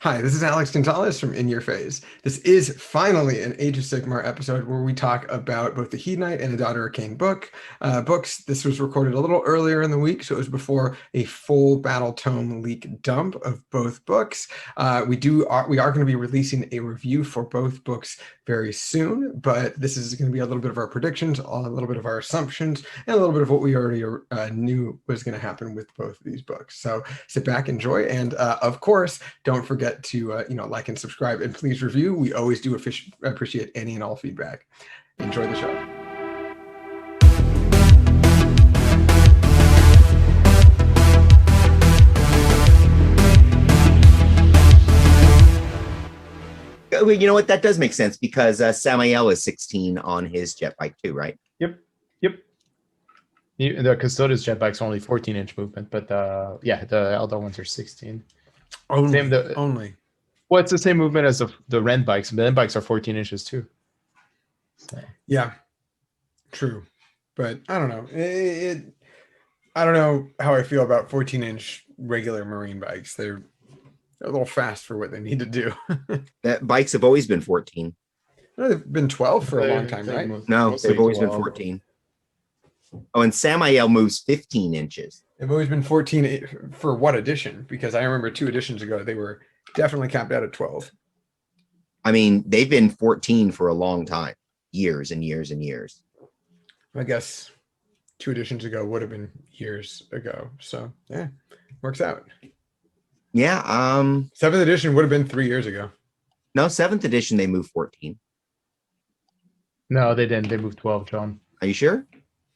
Hi, this is Alex Gonzalez from In Your Phase. This is finally an Age of Sigmar episode where we talk about both the Hedonite and the Daughter of Khaine books. This was recorded a little earlier in the week, so it was before a full Battle Tome leak dump of both books. We are going to be releasing a review for both books very soon, but this is going to be a little bit of our predictions, a little bit of our assumptions, and a little bit of what we already knew was going to happen with both of these books. So sit back, enjoy, and of course, don't forget to like and subscribe, and please review. We always do appreciate any and all feedback. Enjoy the show. You know what? That does make sense because Samael is 16 on his jet bike too, right? Yep. The Custodes jet bike's only 14-inch movement, but yeah, the Eldar ones are 16. Only. Well, it's the same movement as the Ren bikes. The Ren bikes are 14 inches too. So. Yeah, true. But I don't know. I don't know how I feel about 14-inch regular Marine bikes. They're a little fast for what they need to do. Bikes have always been 14. No, they've been 12 for a long time, right? No, they've always been 14. Oh, and Samael moves 15 inches. They've always been 14 for what edition? Because I remember 2 editions ago, they were definitely capped out at 12. I mean, they've been 14 for a long time. Years and years and years. I guess 2 editions ago would have been years ago. So, yeah, works out. Yeah. 7th edition would have been 3 years ago. No, 7th edition, they moved 14. No, they didn't. They moved 12, John. Are you sure?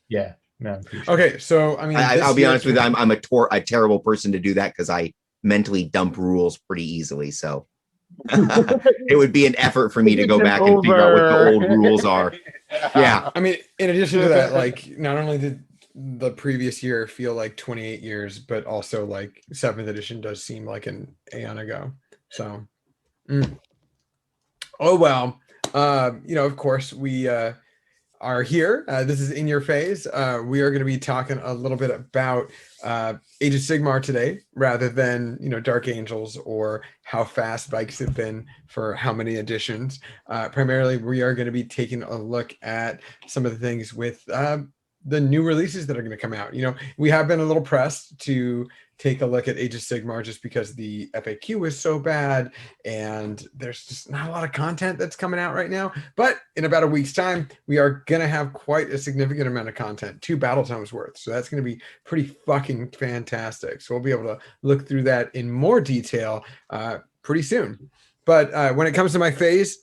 Yeah. No. Sure. Okay, so, I mean... I'll be honest with you. I'm a terrible person to do that because I mentally dump rules pretty easily. So it would be an effort for me to go back and figure out what the old rules are. Yeah. I mean, in addition to that, like, not only did the previous year feel like 28 years, but also like 7th edition does seem like an aeon ago. So, oh, well, of course, we are here. This is In Your Phase. We are going to be talking a little bit about Age of Sigmar today, rather than Dark Angels or how fast bikes have been for how many editions. Primarily, we are going to be taking a look at some of the things with the new releases that are going to come out. We have been a little pressed to take a look at Age of Sigmar just because the FAQ was so bad and there's just not a lot of content that's coming out right now. But in about a week's time, we are going to have quite a significant amount of content, 2 battle tomes worth. So that's going to be pretty fucking fantastic. So we'll be able to look through that in more detail pretty soon. But when it comes to my phase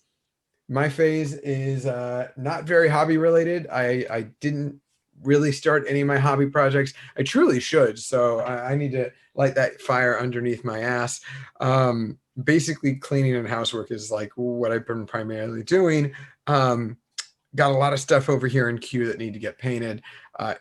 is not very hobby related. I didn't really start any of my hobby projects. I truly should. So I need to light that fire underneath my ass. Basically, cleaning and housework is like what I've been primarily doing. Got a lot of stuff over here in queue that need to get painted.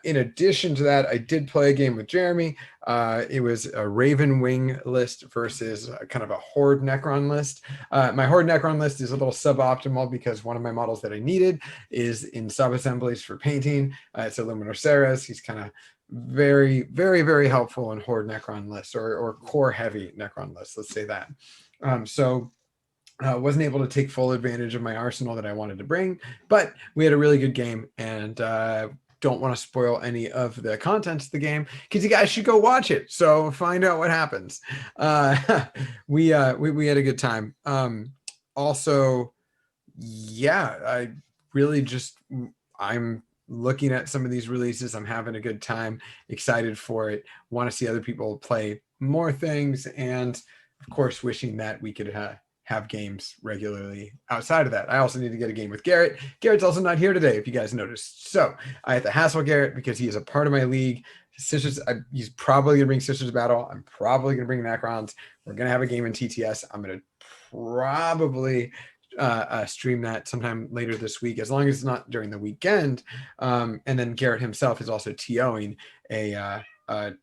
In addition to that, I did play a game with Jeremy. It was a Raven Wing list versus kind of a Horde Necron list. My Horde Necron list is a little suboptimal because one of my models that I needed is in sub-assemblies for painting. It's a Luminor Ceres. He's kind of very, very, very helpful in Horde Necron lists or core heavy Necron lists, let's say that. Wasn't able to take full advantage of my arsenal that I wanted to bring, but we had a really good game, and don't want to spoil any of the contents of the game because you guys should go watch it. So find out what happens. We had a good time. Also, yeah, I'm looking at some of these releases. I'm having a good time, excited for it, want to see other people play more things, and of course, wishing that we could have games regularly outside of that. I also need to get a game with Garrett. Garrett's also not here today, if you guys noticed. So I have to hassle Garrett because he is a part of my league. He's probably going to bring Sisters of Battle. I'm probably going to bring Necrons. We're going to have a game in TTS. I'm going to probably stream that sometime later this week, as long as it's not during the weekend. And then Garrett himself is also TOing a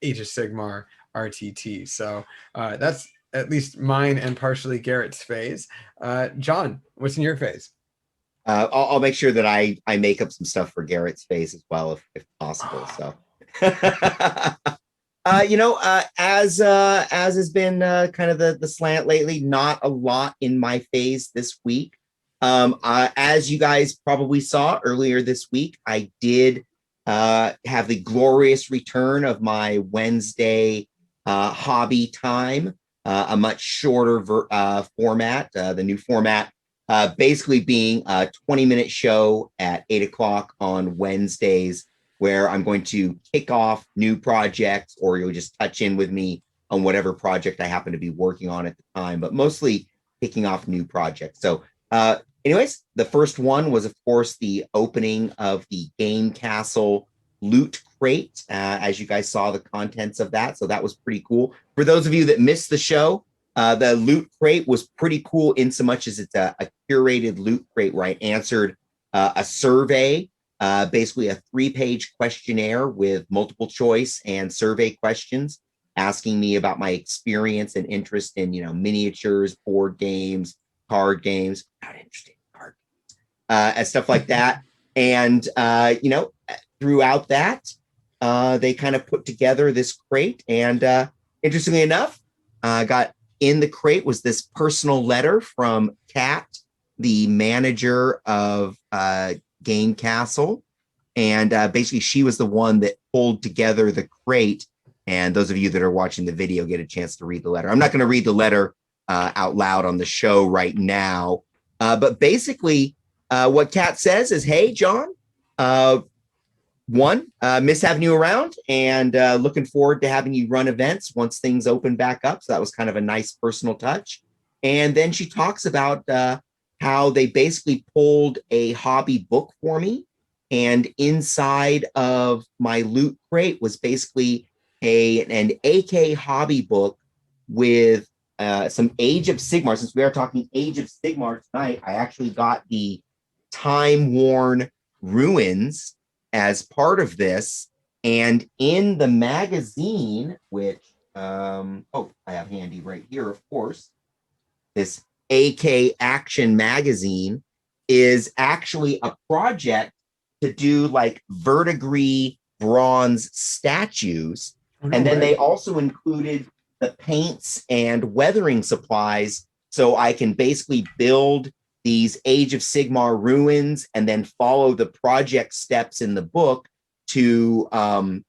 Age of Sigmar RTT. So that's at least mine and partially Garrett's phase. John, what's in your phase? I'll make sure that I make up some stuff for Garrett's phase as well, if possible. So As has been kind of the slant lately, not a lot in my phase this week. As you guys probably saw earlier this week, I did have the glorious return of my Wednesday hobby time, a much shorter format. The new format basically being a 20-minute show at 8 o'clock on Wednesdays, where I'm going to kick off new projects, or you'll just touch in with me on whatever project I happen to be working on at the time, but mostly kicking off new projects. So anyways, the first one was, of course, the opening of the Game Castle loot crate, as you guys saw the contents of that. So that was pretty cool. For those of you that missed the show, the loot crate was pretty cool in so much as it's a curated loot crate where I answered a survey, basically a 3-page questionnaire with multiple choice and survey questions asking me about my experience and interest in, miniatures, board games, card games, not interested in card games, and stuff like that. And, throughout that, they kind of put together this crate. And interestingly enough, got in the crate was this personal letter from Kat, the manager of Game Castle. And basically, she was the one that pulled together the crate. And those of you that are watching the video get a chance to read the letter. I'm not going to read the letter out loud on the show right now. But basically, what Kat says is, hey, John, miss having you around, and looking forward to having you run events once things open back up. So that was kind of a nice personal touch. And then she talks about how they basically pulled a hobby book for me. And inside of my loot crate was basically an AK hobby book with some Age of Sigmar. Since we are talking Age of Sigmar tonight, I actually got the time-worn ruins as part of this. And in the magazine, which, I have handy right here, of course, this AK Action magazine is actually a project to do like verdigris bronze statues. And then they also included the paints and weathering supplies, so I can basically build these Age of Sigmar ruins and then follow the project steps in the book to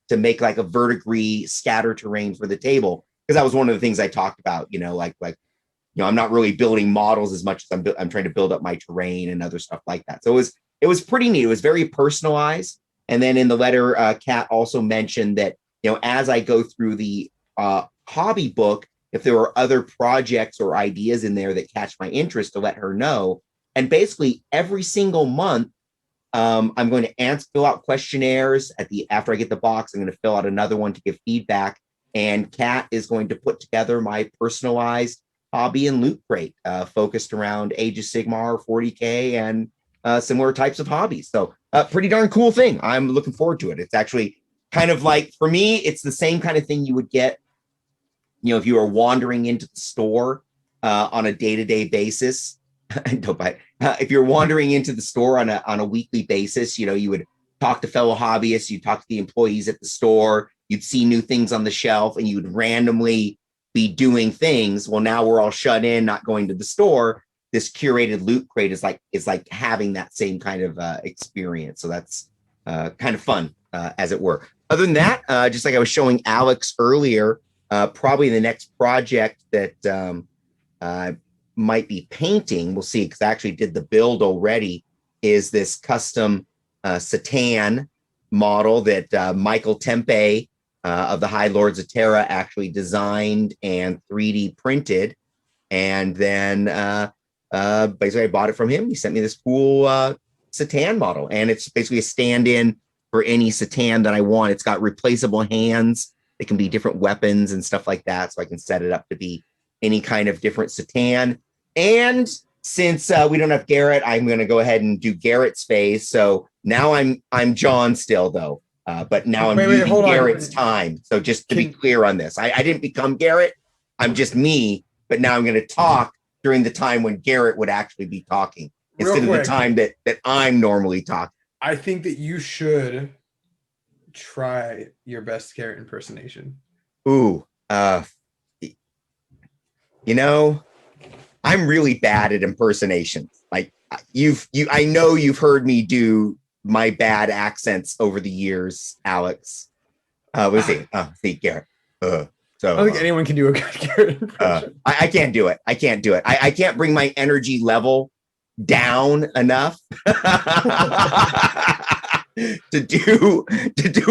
make like a verdigris scatter terrain for the table. Because that was one of the things I talked about, I'm not really building models as much as I'm trying to build up my terrain and other stuff like that. So it was pretty neat. It was very personalized. And then in the letter, Kat also mentioned that, as I go through the hobby book, if there are other projects or ideas in there that catch my interest, to let her know. And basically every single month, I'm going to fill out questionnaires after I get the box. I'm going to fill out another one to give feedback. And Kat is going to put together my personalized hobby and loot crate, focused around Age of Sigmar, 40K, and similar types of hobbies. So pretty darn cool thing. I'm looking forward to it. It's actually kind of like, for me, it's the same kind of thing you would get, if you were wandering into the store on a day-to-day basis. If you're wandering into the store on a weekly basis, you would talk to fellow hobbyists, you'd talk to the employees at the store, you'd see new things on the shelf, and you would randomly be doing things. Well, now we're all shut in, not going to the store. This curated loot crate is like having that same kind of experience. So that's kind of fun, as it were. Other than that, just like I was showing Alex earlier, probably the next project that I might be painting, we'll see, because I actually did the build already, is this custom Satan model that Michael Tempe of the High Lords of Terra actually designed and 3D printed. And then basically I bought it from him. He sent me this cool Satan model, and it's basically a stand-in for any Satan that I want. It's got replaceable hands. It can be different weapons and stuff like that. So I can set it up to be any kind of different Satan. And since we don't have Garrett, I'm going to go ahead and do Garrett's phase. So now I'm John still, though. But now I'm using Garrett's time. So just to be clear on this, I didn't become Garrett. I'm just me. But now I'm going to talk during the time when Garrett would actually be talking, instead of the time that I'm normally talking. I think that you should try your best Garrett impersonation. Ooh, you know, I'm really bad at impersonations. Like I know you've heard me do my bad accents over the years, Alex. Let's see. See, Garrett. I don't think anyone can do a good Garrett impression. I can't do it. I can't do it. I can't bring my energy level down enough to do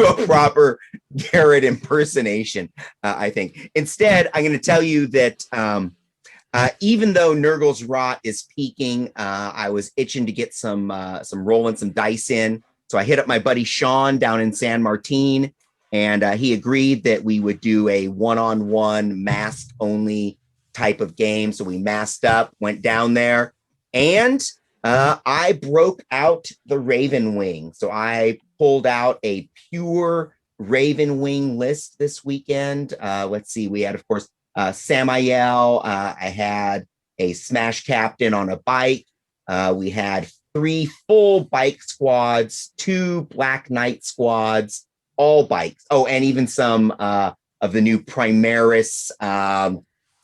a proper Garrett impersonation. I think instead, I'm going to tell you that even though Nurgle's Rot is peaking, I was itching to get some rolling some dice in. So I hit up my buddy Sean down in San Martin, and he agreed that we would do a one-on-one mask only type of game. So we masked up, went down there, and I broke out the Raven Wing. So I pulled out a pure Raven Wing list this weekend. Let's see, we had, of course, Samael. I had a Smash Captain on a bike. We had 3 full bike squads, 2 Black Knight squads, all bikes. Oh, and even some of the new Primaris,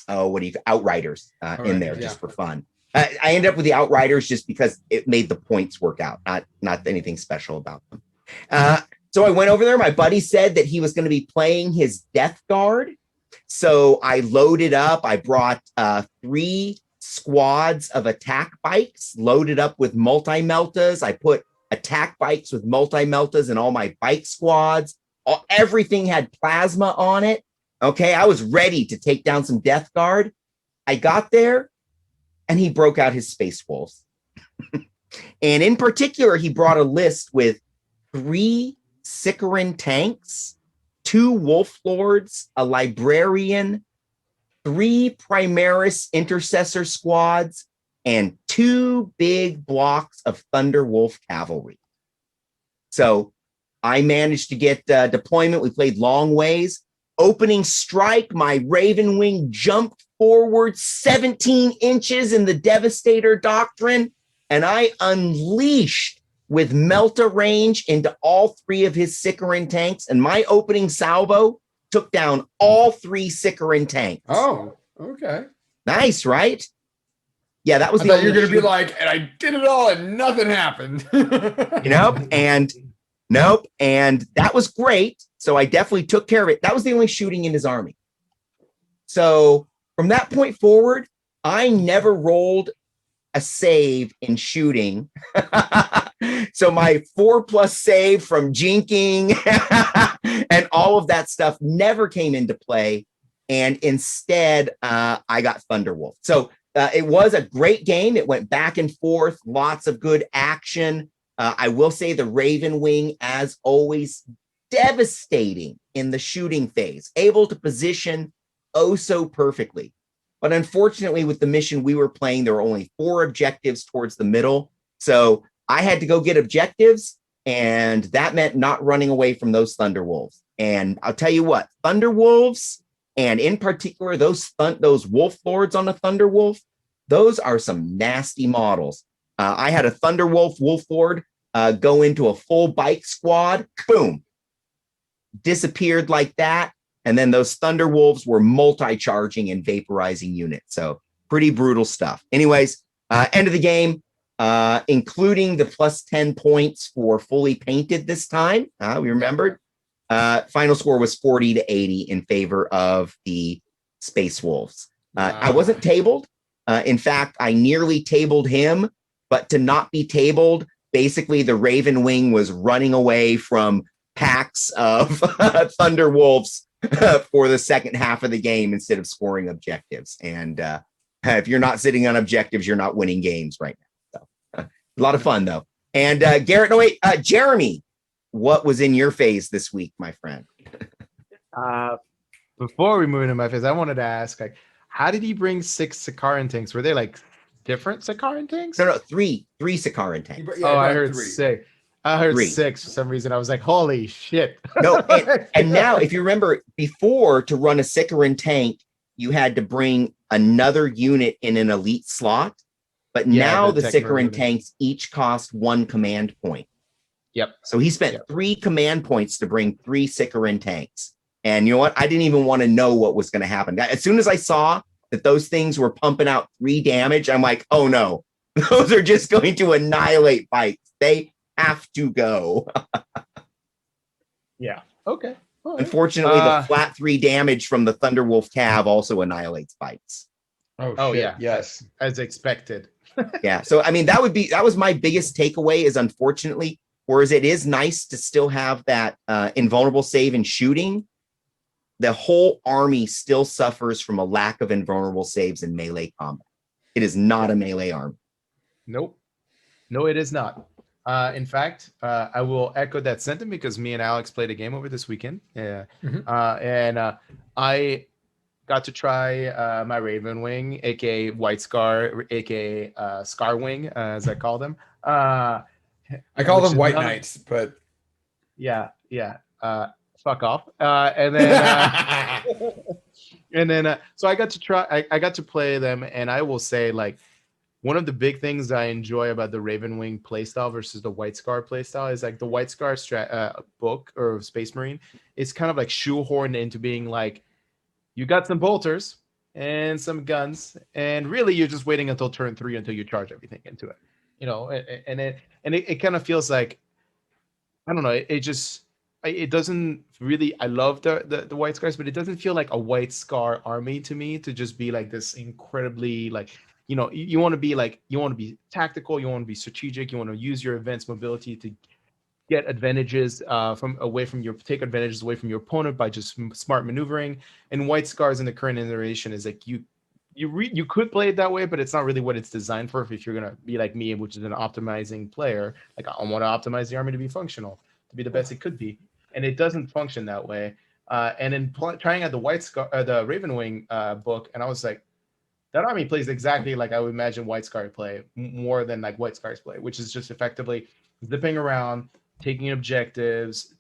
Outriders in there just for fun. I ended up with the Outriders just because it made the points work out, not anything special about them. So I went over there. My buddy said that he was going to be playing his Death Guard. So I loaded up. I brought 3 squads of attack bikes loaded up with multi-meltas. I put attack bikes with multi-meltas in all my bike squads. Everything had plasma on it. Okay, I was ready to take down some Death Guard. I got there, and he broke out his Space Wolves. And in particular, he brought a list with 3 Sicaran tanks, 2 Wolf Lords, a Librarian, 3 Primaris Intercessor squads, and 2 big blocks of Thunder Wolf Cavalry. So I managed to get deployment. We played long ways. Opening strike, my Raven Wing jumped forward 17 inches in the Devastator Doctrine, and I unleashed with Melta range into all 3 of his Sicaran tanks, and my opening salvo took down all 3 Sicaran tanks. Oh, okay. Nice, right? Yeah, that was I thought you were going to be like, and I did it all and nothing happened. Nope, and that was great. So I definitely took care of it. That was the only shooting in his army. So from that point forward, I never rolled a save in shooting. So my 4+ save from jinking and all of that stuff never came into play. And instead, I got Thunderwolf. So it was a great game. It went back and forth, lots of good action. I will say the Raven Wing, as always, devastating in the shooting phase, able to position oh so perfectly. But unfortunately, with the mission we were playing, there were only 4 objectives towards the middle. So I had to go get objectives, and that meant not running away from those Thunderwolves. And I'll tell you what, Thunderwolves, and in particular, those Wolf Lords on a Thunderwolf, those are some nasty models. I had a Thunderwolf Wolf Lord go into a full bike squad, boom, disappeared like that. And then those Thunderwolves were multi-charging and vaporizing units. So pretty brutal stuff. Anyways, end of the game, including the +10 points for fully painted this time. We remembered. Final score was 40-80 in favor of the Space Wolves. I wasn't tabled. In fact, I nearly tabled him, but to not be tabled, basically the Raven Wing was running away from packs of Thunderwolves for the second half of the game instead of scoring objectives. And if you're not sitting on objectives, you're not winning games right now. So a lot of fun though. And Jeremy, what was in your phase this week, my friend? Before we move into my phase, I wanted to ask, like, how did he bring 6 Sicaran tanks? Were they like different Sicaran tanks? No, 3 Sicaran tanks. Yeah, I heard 6. I heard 6 for some reason. I was like, holy shit. No, and now, if you remember, before, to run a Sicaran tank, you had to bring another unit in an elite slot. But now the Sicaran tanks each cost 1 command point. Yep. So he spent 3 command points to bring 3 Sicaran tanks. And you know what? I didn't even want to know what was going to happen. As soon as I saw that those things were pumping out 3 damage, I'm like, oh no, those are just going to annihilate bites. They have to go. Yeah. Okay. All right. Unfortunately, the flat 3 damage from the Thunderwolf Cav also annihilates bites. Oh shit, yeah. yes. As expected. Yeah. So I mean, that was my biggest takeaway is unfortunately, whereas it is nice to still have that invulnerable save and shooting, the whole army still suffers from a lack of invulnerable saves in melee combat. It is not a melee army. Nope. No, it is not. In fact, I will echo that sentiment because me and Alex played a game over this weekend. Yeah. And I got to try my Raven Wing, aka White Scar, aka Scar Wing, as I call them. I call them White Knights, but yeah. Fuck off. And then so I got to try. I got to play them, and I will say, like, one of the big things I enjoy about the Raven Wing playstyle versus the White Scar playstyle is like the White Scar book or Space Marine is kind of like shoehorned into being like, you got some bolters and some guns, and really you're just waiting until turn 3 until you charge everything into it, you know. And it kind of feels like, I don't know, it doesn't really, I love the White Scars, but it doesn't feel like a White Scar army to me to just be like this incredibly, like, you know, you want to be tactical, you want to be strategic, you want to use your advanced mobility to get advantages take advantages away from your opponent by just smart maneuvering. And White Scars in the current iteration is like you could play it that way, but it's not really what it's designed for. If you're gonna be like me, which is an optimizing player, like I want to optimize the army to be functional, to be the best it could be, and it doesn't function that way. And in trying out the the Raven Wing book, and I was like, that army plays exactly like I would imagine White Scar play, more than like White Scars play, which is just effectively zipping around, taking objectives,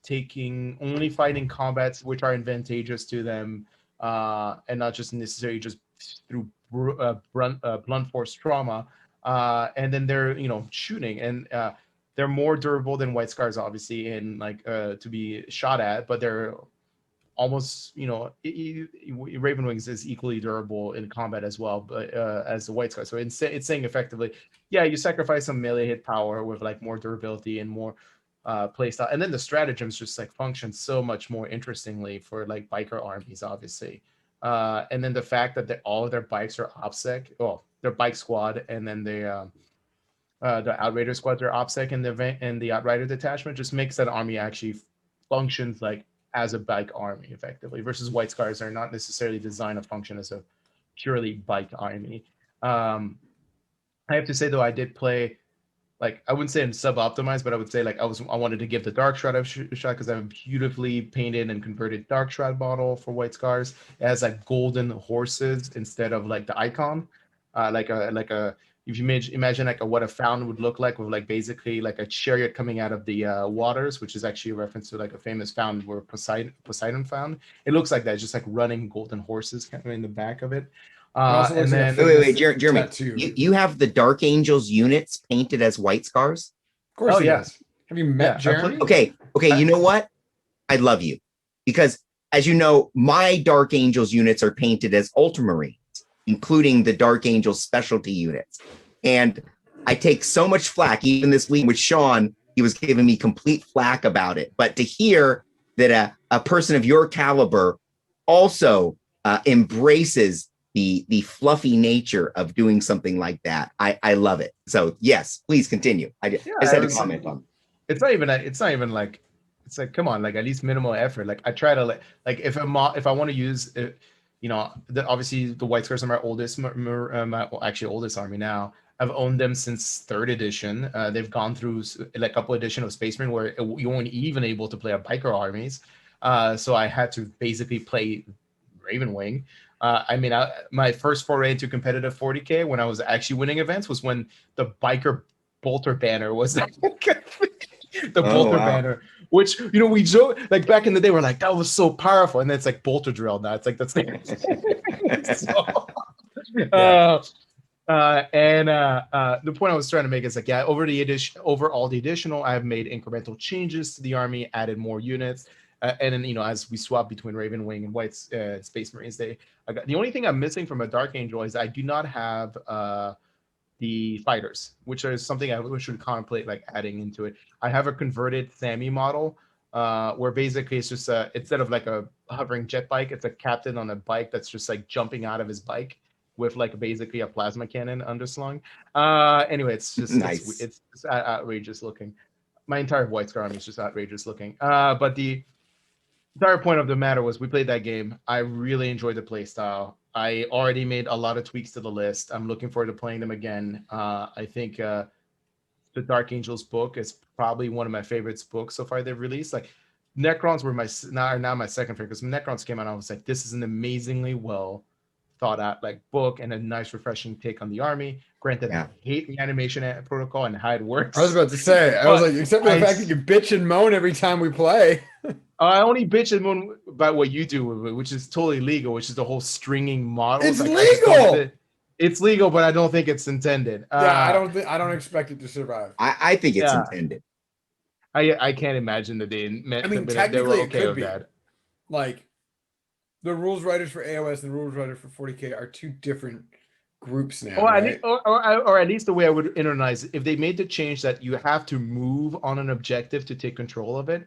only fighting combats which are advantageous to them, and not just necessarily just through blunt force trauma. And then they're, you know, shooting, and they're more durable than White Scars, obviously, in like to be shot at, but they're almost, you know, Raven Wings is equally durable in combat as well, but as the White Scar. So it's saying effectively, yeah, you sacrifice some melee hit power with like more durability and more playstyle, and then the stratagems just like function so much more interestingly for like biker armies, obviously. And then the fact that all of their bikes are OPSEC, well, their bike squad, and then the Outrider squads are OPSEC in the event, and the Outrider detachment just makes that army actually functions like as a bike army effectively, versus White Scars are not necessarily designed to function as a purely bike army. I have to say though, I did play, like, I wouldn't say I'm sub-optimized, but I would say like I wanted to give the Dark Shroud a shot because I have a beautifully painted and converted Dark Shroud model for White Scars. It has like golden horses instead of like the icon, like a if you imagine like what a fountain would look like, with like basically like a chariot coming out of the waters, which is actually a reference to like a famous fountain where Poseidon found. It looks like that, just like running golden horses kind of in the back of it. And then wait, Jeremy, you have the Dark Angels units painted as White Scars? Of course he does. Have you met Jeremy? Okay, you know what? I love you, because as you know, my Dark Angels units are painted as Ultramarines, including the Dark Angels specialty units. And I take so much flack, even this week with Sean, he was giving me complete flack about it. But to hear that a person of your caliber also embraces the fluffy nature of doing something like that, I love it. So yes, please continue. I just had a comment on it. It's not even like, it's like, come on, like at least minimal effort. Like I try to like if I want to use it, you know, obviously the White Scars are my oldest, my actually oldest army now. I've owned them since 3rd edition. They've gone through like a couple edition of Space Marine where you weren't even able to play a biker armies. So I had to basically play Raven Wing. I mean, my first foray into competitive 40K when I was actually winning events was when the biker bolter banner was the bolter banner, which, you know, we joke like back in the day, we're like, that was so powerful, and then it's like bolter drill now. It's like that's the the point I was trying to make is like, yeah, over all the additional, I've made incremental changes to the army, added more units. and then as we swap between Raven Wing and White Space Marines, the only thing I'm missing from a Dark Angel is I do not have the fighters, which is something I should contemplate like adding into it. I have a converted Sammy model, where basically it's just instead of like a hovering jet bike, it's a captain on a bike that's just like jumping out of his bike with like basically a plasma cannon underslung. Anyway, it's just Nice. it's outrageous looking. My entire White Scar army is just outrageous looking. But the entire point of the matter was we played that game. I really enjoyed the play style. I already made a lot of tweaks to the list. I'm looking forward to playing them again. I think the Dark Angels book is probably one of my favorites books so far they've released. Like Necrons were now my second favorite, because when Necrons came out, I was like, this is an amazingly well thought out like book and a nice refreshing take on the army. Granted, I hate the animation protocol and how it works. I was about to say, I was like, except for the fact that you bitch and moan every time we play. I only bitch and moan about what you do with it, which is totally legal, which is the whole stringing model. It's legal. It's legal, but I don't think it's intended. I don't expect it to survive. I think it's intended. I can't imagine that they meant. I mean, technically, it could be. Like, the rules writers for AOS and the rules writers for 40K are two different groups now. Right? Or at least the way I would internalize it, if they made the change that you have to move on an objective to take control of it,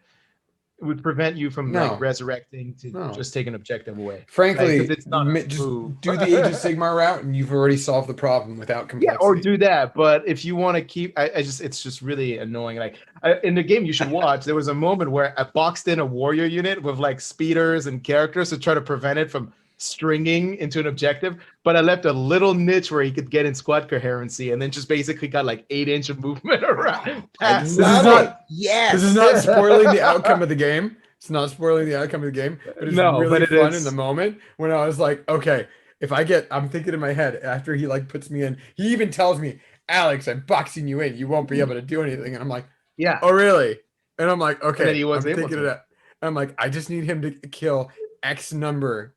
it would prevent you from like resurrecting to just take an objective away. Frankly, like, it's not just do the Age of Sigmar route, and you've already solved the problem without complexity. Yeah, or do that. But if you want to keep, it's just really annoying. Like in the game you should watch, there was a moment where I boxed in a warrior unit with like speeders and characters to try to prevent it from stringing into an objective, but I left a little niche where he could get in squad coherency, and then just basically got like 8-inch of movement around. This is not spoiling the outcome of the game. It's not spoiling the outcome of the game, but it's really fun in the moment when I was like, okay, if I'm thinking in my head after he like puts me in, he even tells me, Alex, I'm boxing you in, you won't be able to do anything, and I'm like, yeah, oh really? And I'm like, okay, I'm thinking of that. I'm like, I just need him to kill X number.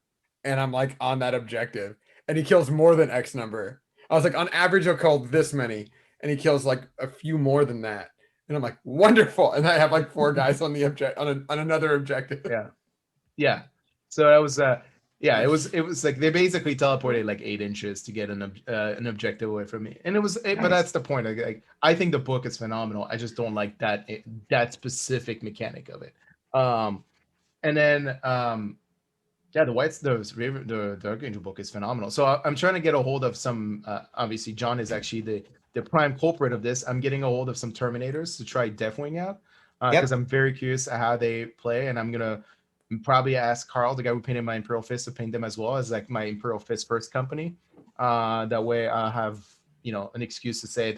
And I'm like on that objective, and he kills more than X number. I was like, on average, he'll kill this many, and he kills like a few more than that. And I'm like, wonderful. And I have like 4 guys on the on another objective. Yeah. So that was it was like they basically teleported like 8 inches to get an objective away from me, and it was. Nice. But that's the point. Like, I think the book is phenomenal. I just don't like that specific mechanic of it. And then the Dark Angel book is phenomenal. So I'm trying to get a hold of some. Obviously, John is actually the prime culprit of this. I'm getting a hold of some Terminators to try Deathwing out, because I'm very curious how they play, and I'm gonna probably ask Carl, the guy who painted my Imperial Fist, to paint them as well as like my Imperial Fist first company. That way, I have an excuse to say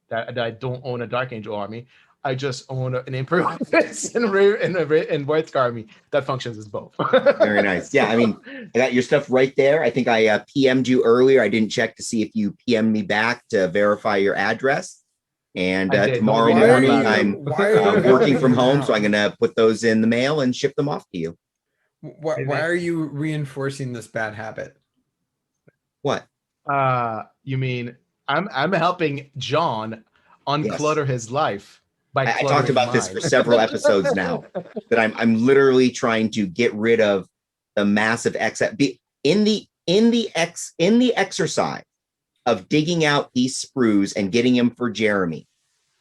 that I don't own a Dark Angel army. I just own an Imperial Fist and White Scar army that functions as both. Very nice. Yeah, I mean, I got your stuff right there. I think I PM'd you earlier. I didn't check to see if you PM'd me back to verify your address. And tomorrow morning, I'm working from home, so I'm going to put those in the mail and ship them off to you. Why are you reinforcing this bad habit? What? You mean I'm helping John unclutter his life. I talked about this for several episodes now, that I'm literally trying to get rid of the massive excess in the exercise of digging out these sprues and getting them for Jeremy.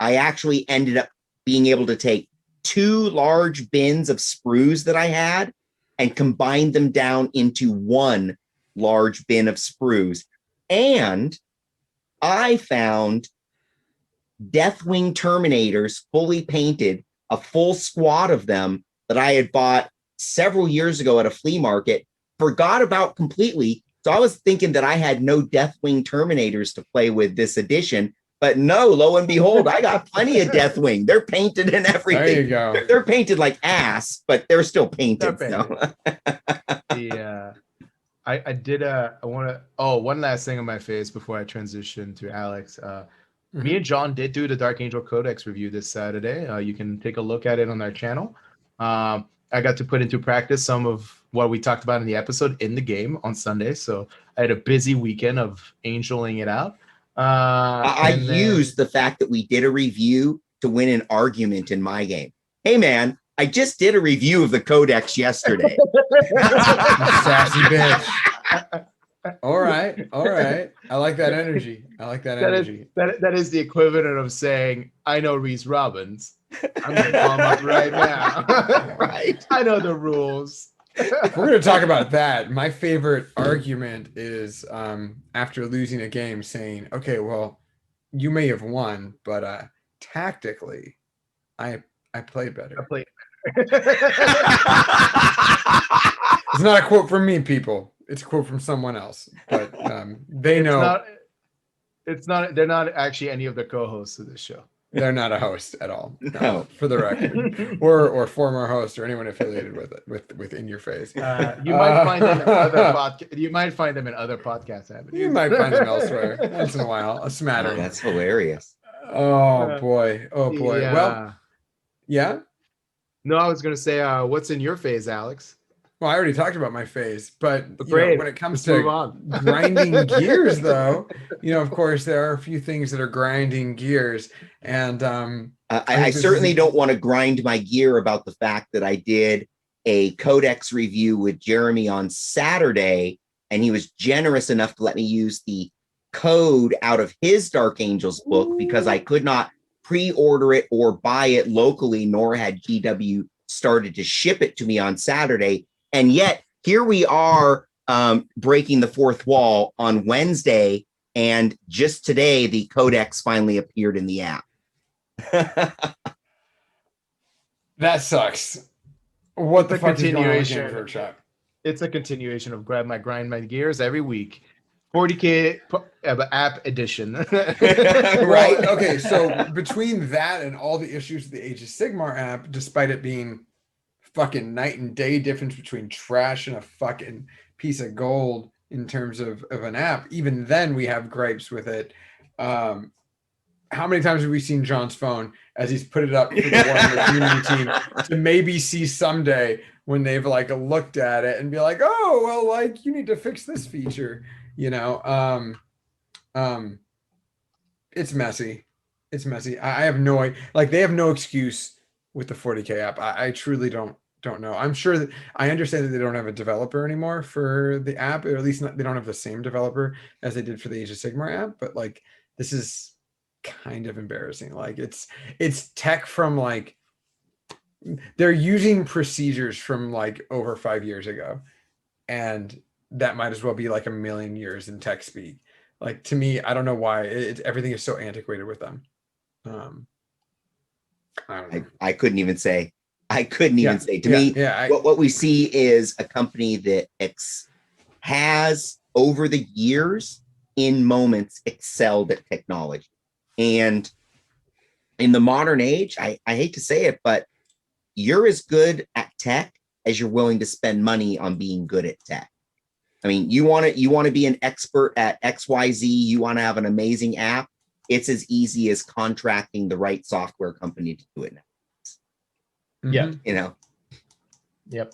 I actually ended up being able to take 2 large bins of sprues that I had and combine them down into 1 large bin of sprues. And I found Deathwing Terminators fully painted, a full squad of them that I had bought several years ago at a flea market, forgot about completely. So I was thinking that I had no Deathwing Terminators to play with this edition, but no, lo and behold, I got plenty of Deathwing. They're painted and everything. There you go. They're painted like ass, but they're still painted. Yeah. I did one last thing on my face before I transition to Alex. Me and John did do the Dark Angel Codex review this Saturday. You can take a look at it on our channel. I got to put into practice some of what we talked about in the episode in the game on Sunday. So I had a busy weekend of angeling it out. I used the fact that we did a review to win an argument in my game. Hey, man, I just did a review of the Codex yesterday. Sassy bitch. All right. I like that energy. That is the equivalent of saying, I know Reese Robbins. I'm gonna call him up right now. Right. I know the rules. If we're going to talk about that, my favorite argument is after losing a game saying, okay, well, you may have won, but tactically, I played better. I played. It's not a quote from me, people. It's a quote from someone else, but they know. It's not. They're not actually any of the co-hosts of this show. They're not a host at all. No. For the record, or former host or anyone affiliated with it, with In Your Face. You might find them in other podcasts. You might find them in other podcast avenues. You might find them elsewhere once in a while. A smattering. Oh, that's hilarious. Oh boy. Yeah. Well, yeah. No, I was gonna say, what's in your phase, Alex? Well, I already talked about my phase, but Great. when it comes Let's move to on. grinding gears, though, of course, there are a few things that are grinding gears, and I certainly don't want to grind my gear about the fact that I did a Codex review with Jeremy on Saturday, and he was generous enough to let me use the code out of his Dark Angels book because I could not pre-order it or buy it locally, nor had GW started to ship it to me on Saturday. And yet here we are breaking the fourth wall on Wednesday. And just today, the Codex finally appeared in the app. That sucks. What the fuck is going on with continuation. Games Workshop? It's a continuation of grind my gears every week. 40K app edition. Right. Okay. So between that and all the issues with the Age of Sigmar app, despite it being fucking night and day difference between trash and a fucking piece of gold in terms of an app, even then we have gripes with it. How many times have we seen John's phone as he's put it up for the Warhammer community team to maybe see someday when they've like looked at it and be like, oh, well, like you need to fix this feature, it's messy. I have no, like they have no excuse with the 40K app. I truly don't know. I'm sure that I understand that they don't have a developer anymore for the app, or at least they don't have the same developer as they did for the Age of Sigmar app, but like this is kind of embarrassing. Like it's tech from like they're using procedures from like over 5 years ago, and that might as well be like a million years in tech speak. Like to me, I don't know why everything is so antiquated with them. I don't know. I couldn't even say. To me, what we see is a company that has over the years in moments excelled at technology. And in the modern age, I hate to say it, but you're as good at tech as you're willing to spend money on being good at tech. I mean, you want to be an expert at XYZ, you want to have an amazing app. It's as easy as contracting the right software company to do it now. Yeah. Yep.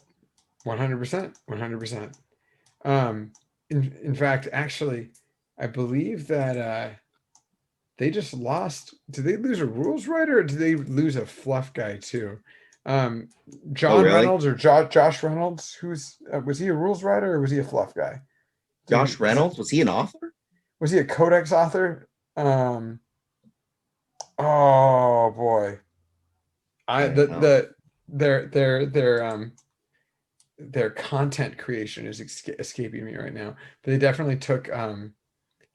100%. In fact, actually, I believe that they just lost. Did they lose a rules writer, or did they lose a fluff guy too? John Reynolds or Josh Reynolds, was he a rules writer or was he a fluff guy? Josh Reynolds, was he an author? Was he a Codex author? Oh boy. Their content creation is escaping me right now, but they definitely took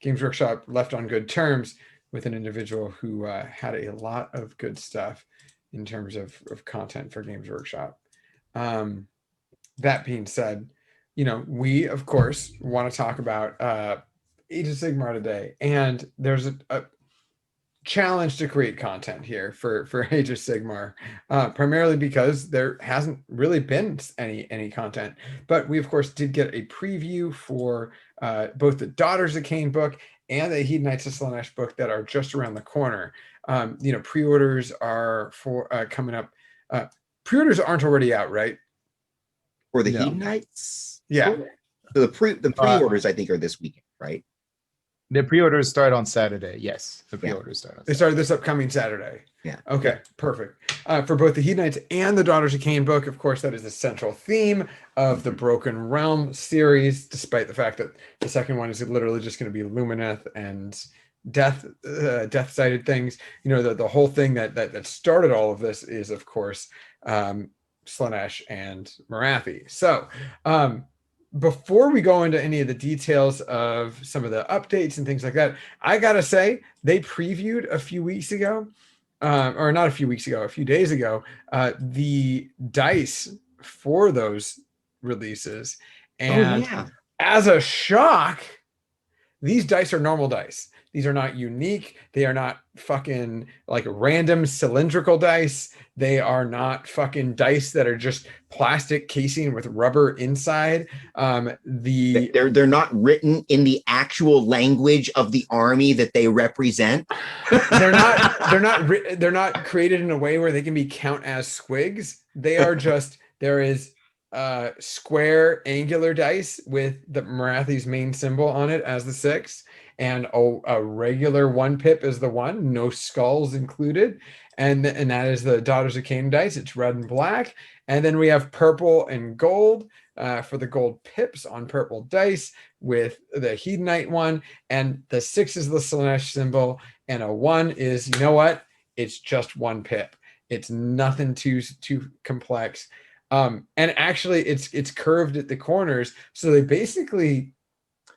Games Workshop left on good terms with an individual who had a lot of good stuff in terms of content for Games Workshop. That being said, we of course want to talk about Age of Sigmar today, and there's a challenge to create content here for Age of Sigmar, primarily because there hasn't really been any content. But we of course did get a preview for both the Daughters of Khaine book and the Hedonites of Slaanesh book that are just around the corner. Pre-orders are coming up. Pre-orders aren't already out, right? For the Hedonites? Yeah. So the pre-orders I think are this weekend, right? The pre-orders start on Saturday. Yes, the Yeah. pre-orders start on They Saturday. started this upcoming Saturday. Yeah. Okay, perfect. For both the Hedonites and the Daughters of Khaine book, of course, that is the central theme of the Broken Realm series, despite the fact that the second one is literally just going to be Lumineth and death-sided things. You know, the whole thing that started all of this is, of course, Slaanesh and Morathi. So, before we go into any of the details of some of the updates and things like that, I gotta say, they previewed a few weeks ago, or not a few weeks ago, a few days ago, the dice for those releases. And yeah. as a shock, these dice are normal dice. These are not unique. They are not fucking like random cylindrical dice. They are not fucking dice that are just plastic casing with rubber inside. They're not written in the actual language of the army that they represent. they're not created in a way where they can be count as squigs. They are just, there is square angular dice with the Morathi's main symbol on it as the 6, and a regular 1 pip is the 1, no skulls included, and that is the Daughters of Khaine dice. It's red and black, and then we have purple and gold for the gold pips on purple dice with the Hedonite one, and the 6 is the Slaanesh symbol, and a 1 is, you know what? It's just 1 pip. It's nothing too complex. And actually it's curved at the corners, so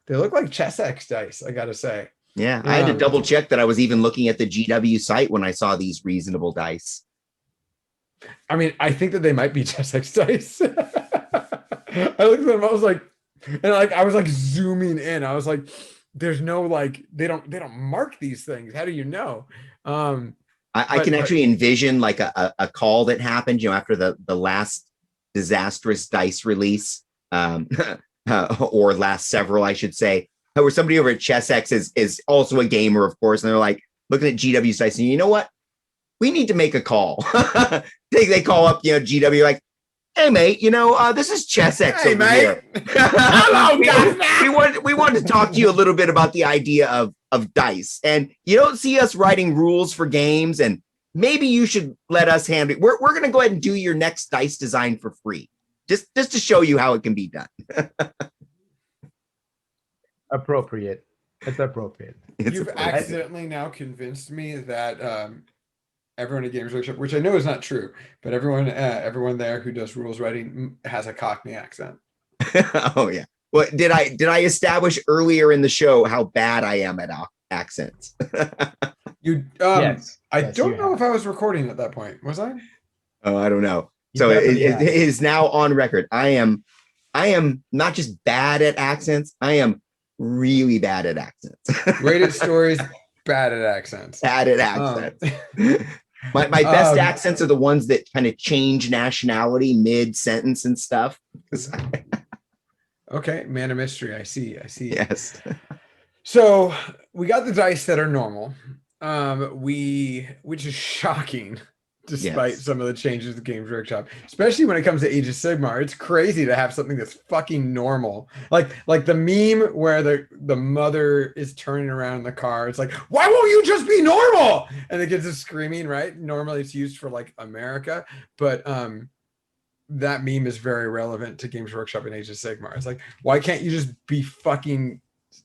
they look like Chessex dice, I gotta say. Yeah, I had to double check that I was even looking at the GW site when I saw these reasonable dice. I mean, I think that they might be Chessex dice. I looked at them, I was like, I was like zooming in. I was like, there's no like, they don't mark these things. How do you know? I can actually envision like a call that happened, you know, after the last disastrous dice release, or last several, I should say, where somebody over at Chessex is also a gamer, of course, and they're like looking at GW's dice, and you know what? We need to make a call. They call up, you know, GW like, hey mate, you know, this is Chessex Hey, over mate. here. Hello, we wanted to talk to you a little bit about the idea of dice, and you don't see us writing rules for games, and maybe you should let us handle it. We're going to go ahead and do your next dice design for free, just to show you how it can be done. Appropriate. It's appropriate. You've accidentally now convinced me that everyone at Games Workshop, which I know is not true, but everyone there who does rules writing has a Cockney accent. Oh yeah. Well, did I establish earlier in the show how bad I am at accents? Yes. I don't know if I was recording at that point. Was I? Oh, I don't know. So it is now on record. I am not just bad at accents. I am really bad at accents. Great at stories, bad at accents. Bad at accents. My best accents are the ones that kind of change nationality mid-sentence and stuff. Okay, man of mystery. I see. Yes. So we got the dice that are normal, which is shocking, despite some of the changes to Games Workshop, especially when it comes to Age of Sigmar. It's crazy to have something that's fucking normal, like the meme where the mother is turning around in the car. It's like, why won't you just be normal? And the kids are screaming. Right? Normally it's used for like America, but that meme is very relevant to Games Workshop and Age of Sigmar. It's like, why can't you just be fucking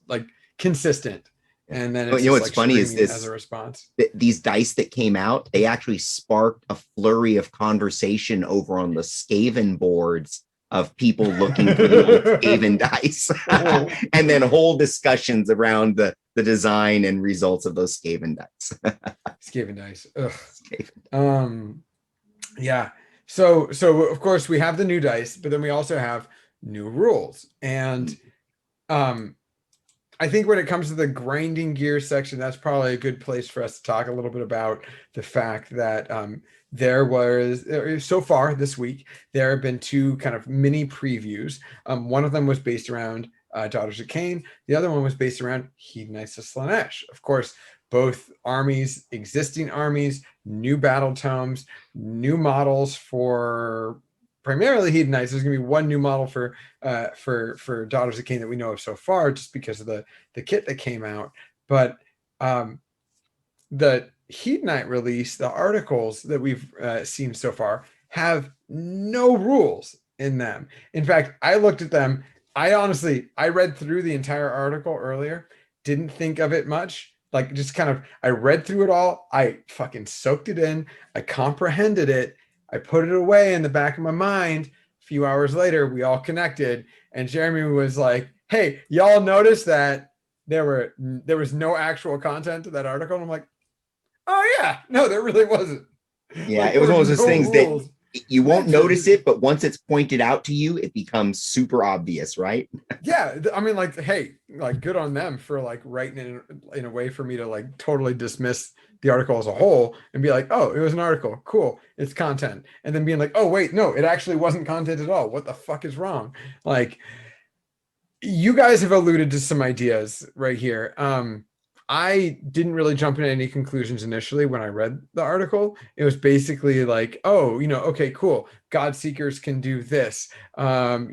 like consistent? And then it's what's funny is this, as a response, these dice that came out, they actually sparked a flurry of conversation over on the Skaven boards of people looking for the old Skaven dice, and then whole discussions around the design and results of those Skaven dice. Skaven dice. Ugh. Skaven. Yeah. So of course we have the new dice, but then we also have new rules. And I think when it comes to the grinding gear section, that's probably a good place for us to talk a little bit about the fact that there was, so far this week, there have been 2 kind of mini previews. One of them was based around Daughters of Khaine. The other one was based around Hedonites of Slaanesh. Of course, both armies, existing armies, new battle tomes, new models for primarily Hedonites. There's going to be one new model for Daughters of Khaine that we know of so far, just because of the kit that came out. But the Hedonite release, the articles that we've seen so far have no rules in them. In fact, I looked at them. I read through the entire article earlier, didn't think of it much. Like, just kind of, I read through it all. I fucking soaked it in. I comprehended it. I put it away in the back of my mind. A few hours later, we all connected, and Jeremy was like, "Hey, y'all noticed that there was no actual content to that article?" And I'm like, "Oh yeah, no, there really wasn't." Yeah, Like, it was there one of those no things rules. that you won't mentioned. notice it, but once it's pointed out to you, it becomes super obvious, right? Yeah, I mean, like, hey, like, good on them for like writing it in a way for me to like totally dismiss the article as a whole and be like, "Oh, it was an article, cool, it's content," and then being like, "Oh wait, no, it actually wasn't content at all. What the fuck is wrong?" Like, you guys have alluded to some ideas right here. I didn't really jump into any conclusions initially when I read the article. It was basically like, oh, okay, cool. God Seekers can do this. Other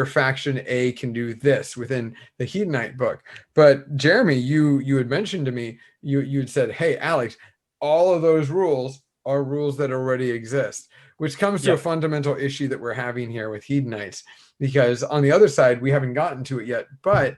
faction A can do this within the Hedonite book. But Jeremy, you had mentioned to me, you'd said, "Hey, Alex, all of those rules are rules that already exist," which comes to a fundamental issue that we're having here with Hedonites, because on the other side, we haven't gotten to it yet, but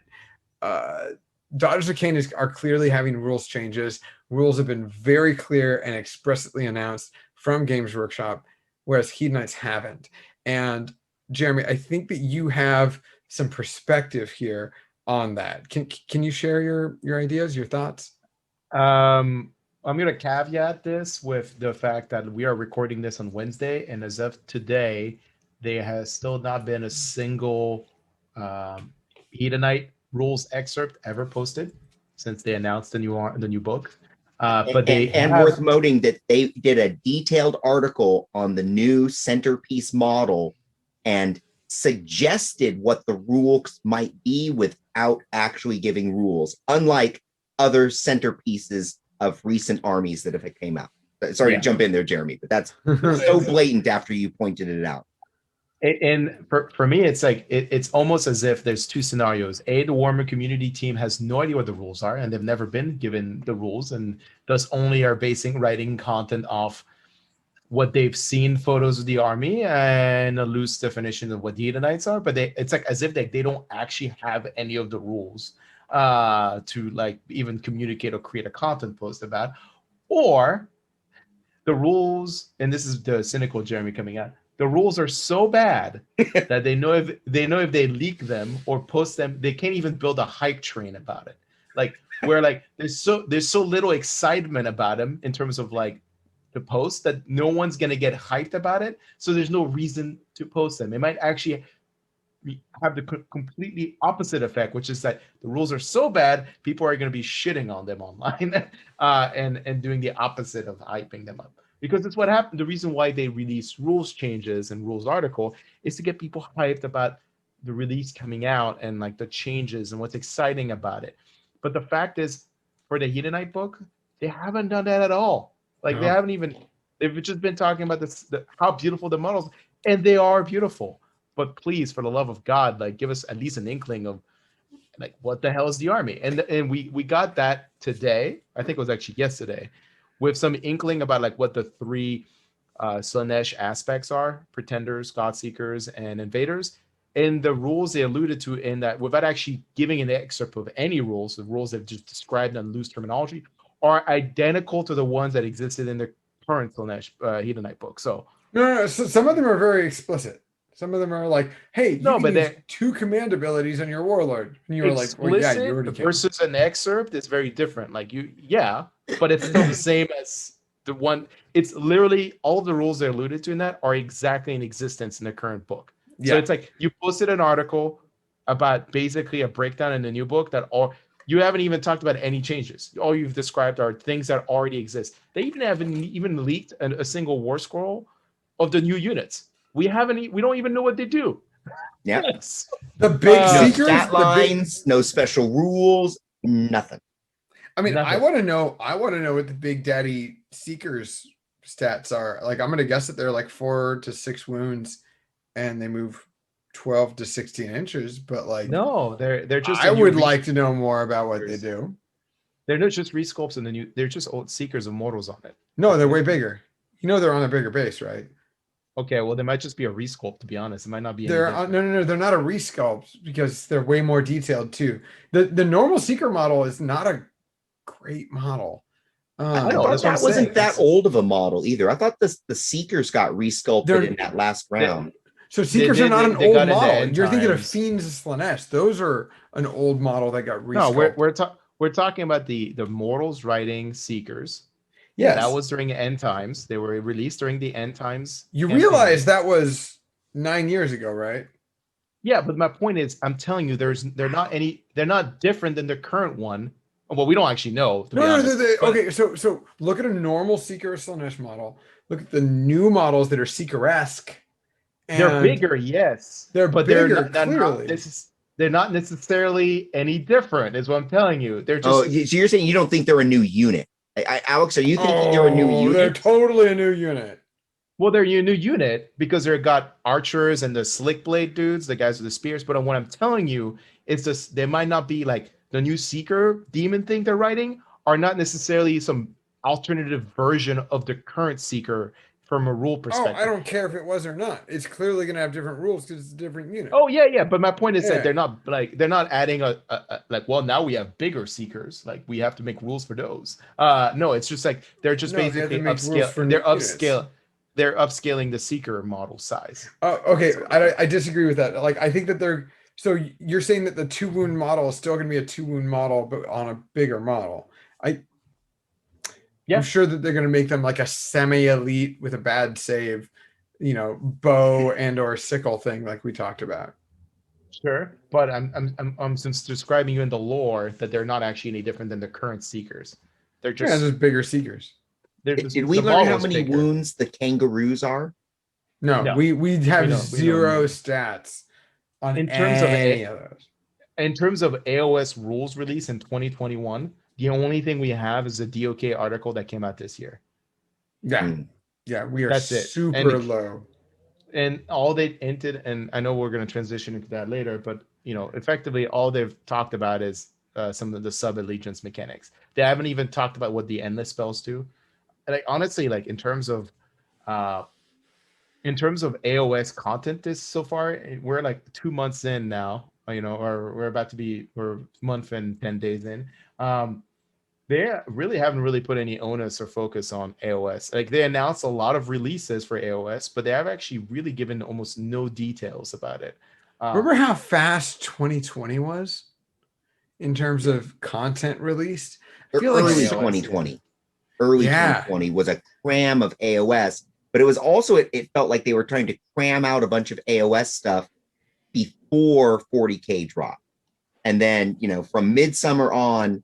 Daughters of Khaine are clearly having rules changes. Rules have been very clear and explicitly announced from Games Workshop, whereas Hedonites haven't. And Jeremy, I think that you have some perspective here on that. Can you share your ideas, your thoughts? I'm going to caveat this with the fact that we are recording this on Wednesday, and as of today, there has still not been a single Hedonite rules excerpt ever posted since they announced the new book. But and worth noting that they did a detailed article on the new centerpiece model and suggested what the rules might be without actually giving rules, unlike other centerpieces of recent armies that have came out. Sorry to jump in there, Jeremy, but that's so blatant after you pointed it out. And for me, it's like it's almost as if there's two scenarios. A, the Warhammer community team has no idea what the rules are, and they've never been given the rules, and thus only are writing content off what they've seen photos of the army and a loose definition of what the Hedonites are. But it's like as if they don't actually have any of the rules to like even communicate or create a content post about. Or the rules, and this is the cynical Jeremy coming out, the rules are so bad that they know if they leak them or post them, they can't even build a hype train about it. Like where like there's so little excitement about them in terms of like the post that no one's gonna get hyped about it. So there's no reason to post them. It might actually have the completely opposite effect, which is that the rules are so bad, people are going to be shitting on them online and doing the opposite of hyping them up. Because it's what happened. The reason why they release rules changes and rules article is to get people hyped about the release coming out and like the changes and what's exciting about it. But the fact is, for the Hedonite book, they haven't done that at all. Like they haven't even. They've just been talking about how beautiful the models, and they are beautiful. But please, for the love of God, like give us at least an inkling of like what the hell is the army? And we got that today. I think it was actually yesterday, with some inkling about like what the three Slanesh aspects are: pretenders, God seekers, and invaders. And the rules they alluded to in that, without actually giving an excerpt of any rules, the rules they've just described in loose terminology are identical to the ones that existed in the current Slanesh Hedonite book. So No. So some of them are very explicit. Some of them are like, "Hey, you can use 2 command abilities on your warlord," and you were like, "Well, yeah, you already can." Versus an excerpt is very different. Like but it's still the same as the one. It's literally all of the rules they alluded to in that are exactly in existence in the current book. So it's like you posted an article about basically a breakdown in the new book that you haven't even talked about any changes. All you've described are things that already exist. They haven't even leaked a single war scroll of the new units. We don't even know what they do. Yeah. Yes. The big no seekers, stat lines, no special rules, nothing. I mean, nothing. I want to know what the Big Daddy Seekers stats are. Like, I'm gonna guess that they're like 4 to 6 wounds, and they move 12 to 16 inches. But like, No, they're just I a new would like to know more about what they Seekers. do. They're not just resculpts in the new. They're just old Seekers of Mortals on it. No, they're way bigger. You know, they're on a bigger base, right? Okay, well, they might just be a resculpt. To be honest, it might not be. Any They're different. no, they're not a resculpt because they're way more detailed too. The normal Seeker model is not a great model. I know, thought that's what I'm that wasn't saying. that old of a model either. I thought the Seekers got resculpted in that last round. So Seekers are not an they old got into model. end You're thinking of times. Fiends of Slanesh. Those are an old model that got No, resculpted. we're talking about the Mortals riding Seekers. Yes. That was during end times. They were released during the end times. You campaign. realize that was 9 years ago, right? Yeah, but my point is, I'm telling you, they're not different than the current one. Well, we don't actually know. To be honest. Okay. So look at a normal Seeker Slanesh model. Look at the new models that are Seeker-esque. They're bigger, yes. They're but bigger, they're not, clearly. they're not necessarily any different, is what I'm telling you. They're just. Oh, so you're saying you don't think they're a new unit? Alex, are you thinking they're a new unit? They're totally a new unit. Well, they're a new unit because they've got archers and the slick blade dudes, the guys with the spears. But what I'm telling you is this: they might not be like the new Seeker demon thing they're writing, are not necessarily some alternative version of the current Seeker from a rule perspective. Oh, I don't care if it was or not. It's clearly going to have different rules because it's a different unit. Oh yeah. But my point is that they're not adding a like. Well, now we have bigger Seekers. Like we have to make rules for those. No, it's just like they're just basically upscale. They're upscaling the Seeker model size. Oh, okay. I disagree with that. Like, I think that they're. So you're saying that the 2 wound model is still going to be a 2 wound model, but on a bigger model. I'm sure that they're going to make them like a semi-elite with a bad save, bow and or sickle thing like we talked about. Sure, but I'm since describing you in the lore that they're not actually any different than the current Seekers. They're just bigger Seekers. Did we learn how many wounds the kangaroos are? No, we have zero stats on any of those. In terms of AOS rules release in 2021, the only thing we have is a DOK article that came out this year. Yeah, we are super low. And all they hinted, and I know we're going to transition into that later, but effectively all they've talked about is some of the sub-allegiance mechanics. They haven't even talked about what the endless spells do. Like honestly, like in terms of AOS content this so far, we're like 2 months in now, or we're a month and 10 days in. They really haven't really put any onus or focus on AOS. Like they announced a lot of releases for AOS, but they have actually really given almost no details about it. Remember how fast 2020 was in terms of content released? I feel early 2020. Early 2020 was a cram of AOS, but it was also, it felt like they were trying to cram out a bunch of AOS stuff before 40K dropped. And then, from midsummer on,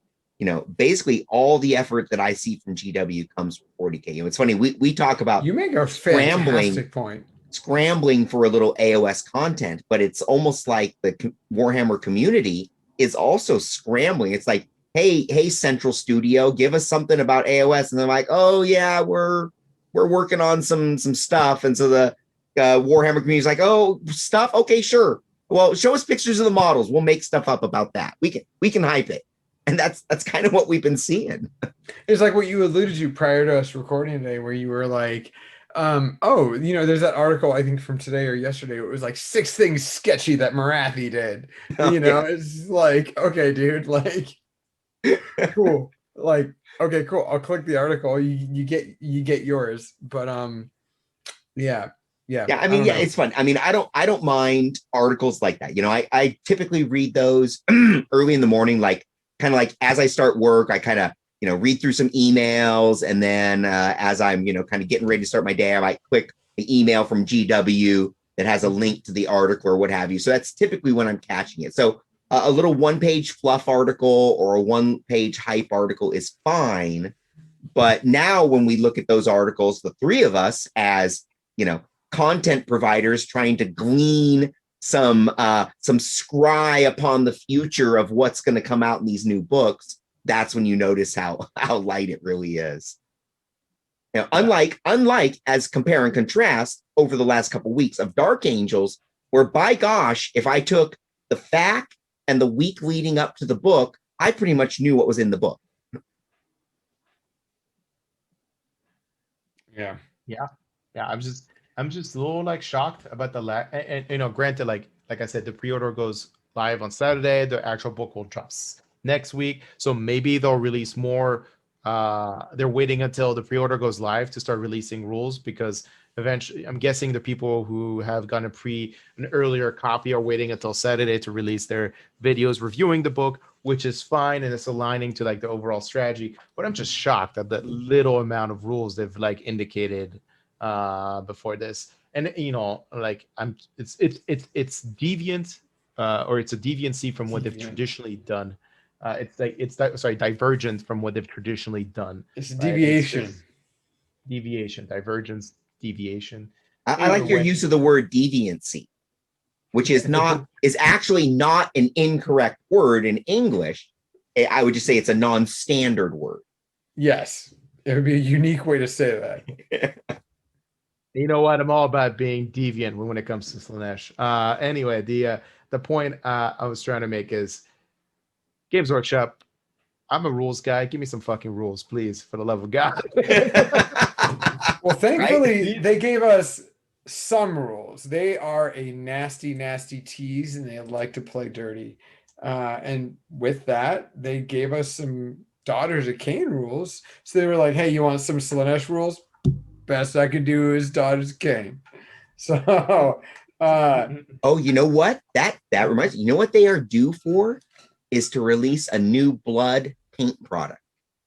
basically all the effort that I see from GW comes from 40K. It's funny, we talk about you make a fantastic point. Scrambling for a little AOS content, but it's almost like the Warhammer community is also scrambling. It's like, hey, Central Studio, give us something about AOS. And they're like, oh yeah, we're working on some stuff. And so the Warhammer community is like, oh, stuff? Okay, sure. Well, show us pictures of the models. We'll make stuff up about that. We can hype it. And that's kind of what we've been seeing. It's like what you alluded to prior to us recording today, where you were like, there's that article, I think from today or yesterday. It was like 6 things sketchy that Marathi did. It's like, okay, dude, like, cool. Like, okay, cool. I'll click the article. You get yours. But yeah. I mean, it's fun. I mean, I don't mind articles like that. I typically read those early in the morning, like kind of like as I start work, I kind of, read through some emails. And then as I'm, kind of getting ready to start my day, I might click the email from GW that has a link to the article or what have you. So that's typically when I'm catching it. So a little 1-page fluff article or a 1-page hype article is fine. But now when we look at those articles, the 3 of us as, content providers trying to glean some scry upon the future of what's going to come out in these new books, that's when you notice how light it really is. Now, unlike as compare and contrast over the last couple of weeks of Dark Angels, where by gosh, if I took the fact and the week leading up to the book, I pretty much knew what was in the book. Yeah. Yeah. I'm just a little like shocked about the and you know, granted, like I said, the pre-order goes live on Saturday. The actual book will drop next week. So maybe they'll release more. They're waiting until the pre-order goes live to start releasing rules, because eventually I'm guessing the people who have gotten an earlier copy are waiting until Saturday to release their videos reviewing the book, which is fine, and it's aligning to like the overall strategy. But I'm just shocked at the little amount of rules they've like indicated before this. And you know, like it's deviant, or it's a deviancy from what they've traditionally done. Divergent from what they've traditionally done. It's Right? deviation. Deviation, divergence, deviation. I like your use of the word deviancy, which is actually not an incorrect word in English. I would just say it's a non-standard word. Yes, it would be a unique way to say that. You know what? I'm all about being deviant when it comes to Slaanesh. Anyway, the point I was trying to make is Games Workshop. I'm a rules guy. Give me some fucking rules, please, for the love of God. Well, thankfully, Right? they gave us some rules. They are a nasty, nasty tease, and they like to play dirty. And with that, they gave us some Daughters of Khaine rules. So they were like, "Hey, you want some Slaanesh rules? Best I can do is Daughters of Khaine." So, oh, you know what? That reminds me. You know what they are due for is to release a new blood paint product.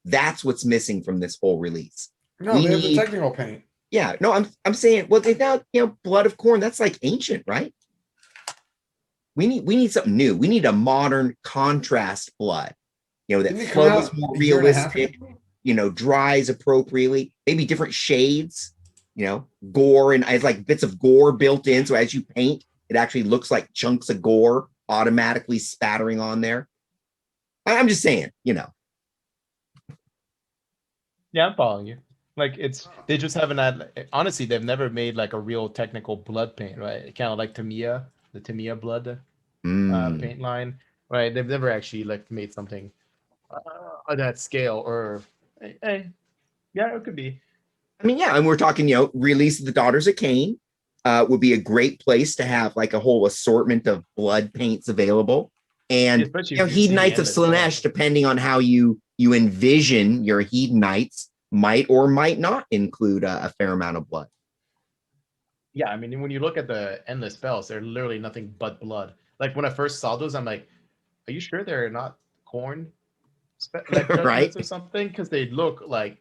That's what's missing from this whole release. no, they have the technical paint. Yeah, no, I'm saying, well, they now, blood of corn, that's like ancient, right? We need something new. We need a modern contrast blood, that flows more realistic, dries appropriately, maybe different shades, gore, and it's like bits of gore built in. So as you paint, it actually looks like chunks of gore automatically spattering on there. I'm just saying, Yeah, I'm following you. Like they just haven't had, honestly, they've never made like a real technical blood paint, right? Kind of like Tamiya, the Tamiya blood paint line, right? They've never actually like made something on that scale, or yeah, it could be. I mean, yeah, and we're talking, release of the Daughters of Khaine would be a great place to have like a whole assortment of blood paints available. And Hedonites of Slaanesh, depending on how you envision your Hedonites, might or might not include a fair amount of blood. Yeah, I mean, when you look at the endless spells, they're literally nothing but blood. Like when I first saw those, I'm like, are you sure they're not corn like right or something? Because they look like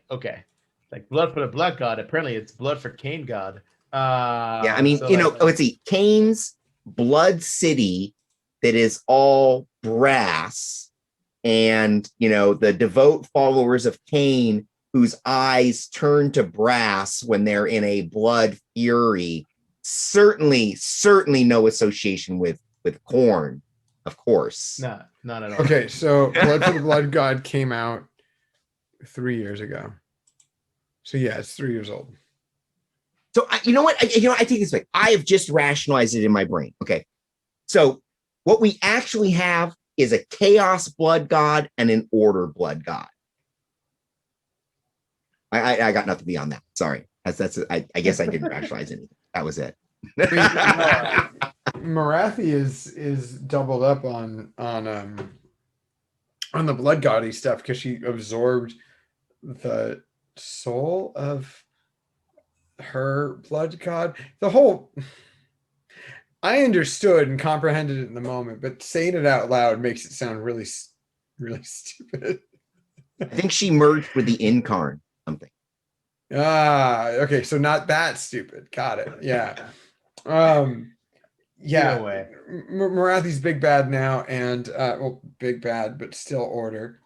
okay, like blood for the blood god. Apparently, it's blood for Khaine god. Yeah, I mean, let's see, Khaine's blood city that is all brass. And, the devout followers of Khaine whose eyes turn to brass when they're in a blood fury, certainly no association with corn, of course. No, not at all. Okay, so Blood for the Blood God came out 3 years ago. So yeah, it's 3 years old. So you know what? I take this back. I have just rationalized it in my brain. Okay, so what we actually have is a chaos blood god and an order blood god. I got nothing beyond that. Sorry. I guess I didn't rationalize anything. That was it. Marathi is doubled up on the blood goddy stuff because she absorbed the soul of her blood god. The whole I understood and comprehended it in the moment, but saying it out loud makes it sound really, really stupid. I think she merged with the Incarn something. Okay, so not that stupid. Got it. Yeah. Yeah. Way. Marathi's big bad now, and big bad, but still order.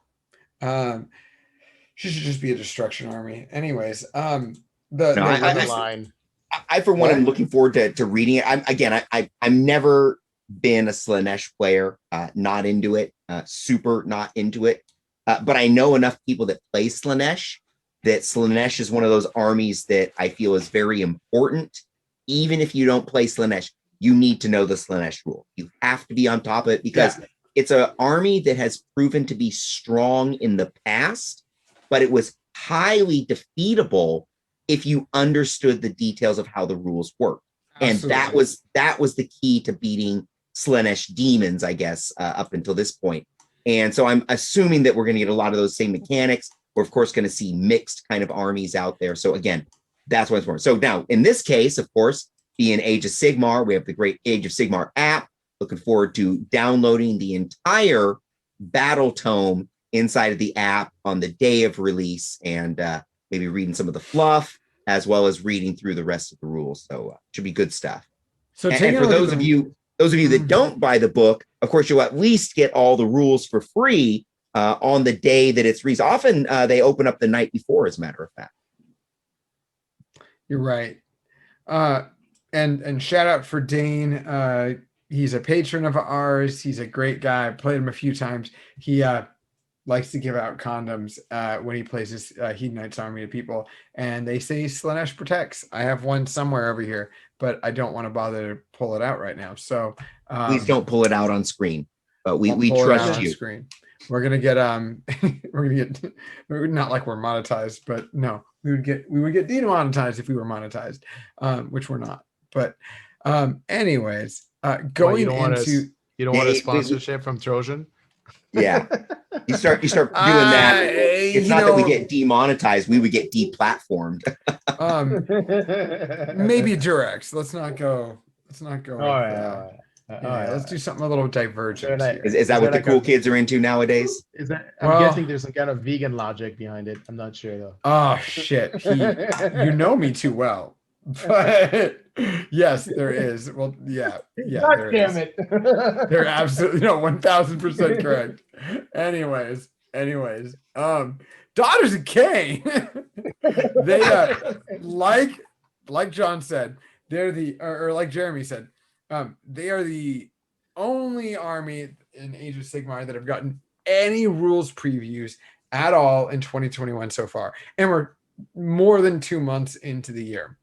She should just be a destruction army. Anyways, I for one, am looking forward to reading it. I'm never been a Slaanesh player, not into it, super not into it. But I know enough people that play Slaanesh that Slaanesh is one of those armies that I feel is very important. Even if you don't play Slaanesh, you need to know the Slaanesh rule. You have to be on top of it because it's an army that has proven to be strong in the past, but it was highly defeatable if you understood the details of how the rules work. Absolutely. And that was the key to beating Slaanesh demons, I guess, up until this point. And so I'm assuming that we're going to get a lot of those same mechanics. We're, of course, going to see mixed kind of armies out there. So again, that's what's important. So now, in this case, of course, being Age of Sigmar, we have the great Age of Sigmar app. Looking forward to downloading the entire battle tome inside of the app on the day of release and maybe reading some of the fluff as well as reading through the rest of the rules. So should be good stuff. So and for those of you that don't buy the book, of course, you'll at least get all the rules for free on the day that it's released. Often they open up the night before, as a matter of fact. You're right. And shout out for Dane. He's a patron of ours. He's a great guy. I played him a few times. He likes to give out condoms when he plays his Hedonites army to people. And they say Slaanesh protects. I have one somewhere over here, but I don't want to bother to pull it out right now. So please don't pull it out on screen. But we trust you. Screen. We're gonna get not like we're monetized, but no, we would get demonetized if we were monetized, which we're not. But anyways, going into you don't want a sponsorship from Trojan. Yeah, you start doing that. It's not that we get demonetized; we would get deplatformed. Maybe Durex. Let's not go. All right. Let's do something a little divergent. Is that what the cool kids are into nowadays? Is that? I'm guessing there's some kind of vegan logic behind it. I'm not sure though. Oh shit! You know me too well, but yes, there is. Well, yeah. God damn it! They're absolutely 1000% correct. Anyways, Daughters of Khaine. They like John said, they're or like Jeremy said. They are the only army in Age of Sigmar that have gotten any rules previews at all in 2021 so far. And we're more than 2 months into the year.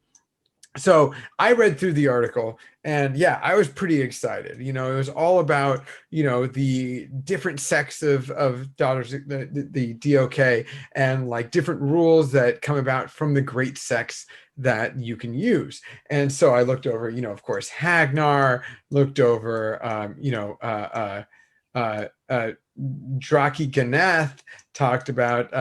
So I read through the article and yeah, I was pretty excited. It was all about, the different sects of daughters, the DOK and like different rules that come about from the great sects that you can use. And so I looked over, of course, Hagnar, looked over, Draki Ganeth, talked about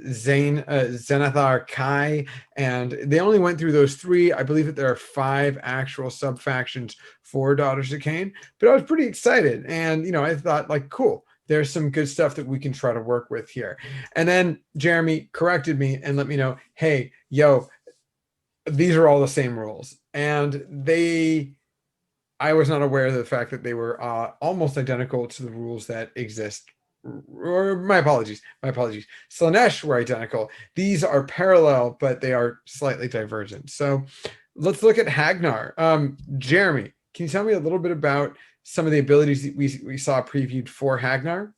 Zenithar Kai, and they only went through those 3. I believe that there are 5 actual sub-factions for Daughters of Khaine, but I was pretty excited. And, I thought like, cool, there's some good stuff that we can try to work with here. And then Jeremy corrected me and let me know, hey, these are all the same rules. And I was not aware of the fact that they were almost identical to the rules that exist. Or my apologies. Slaanesh were identical. These are parallel, but they are slightly divergent. So let's look at Hagnar. Jeremy, can you tell me a little bit about some of the abilities that we saw previewed for Hagnar?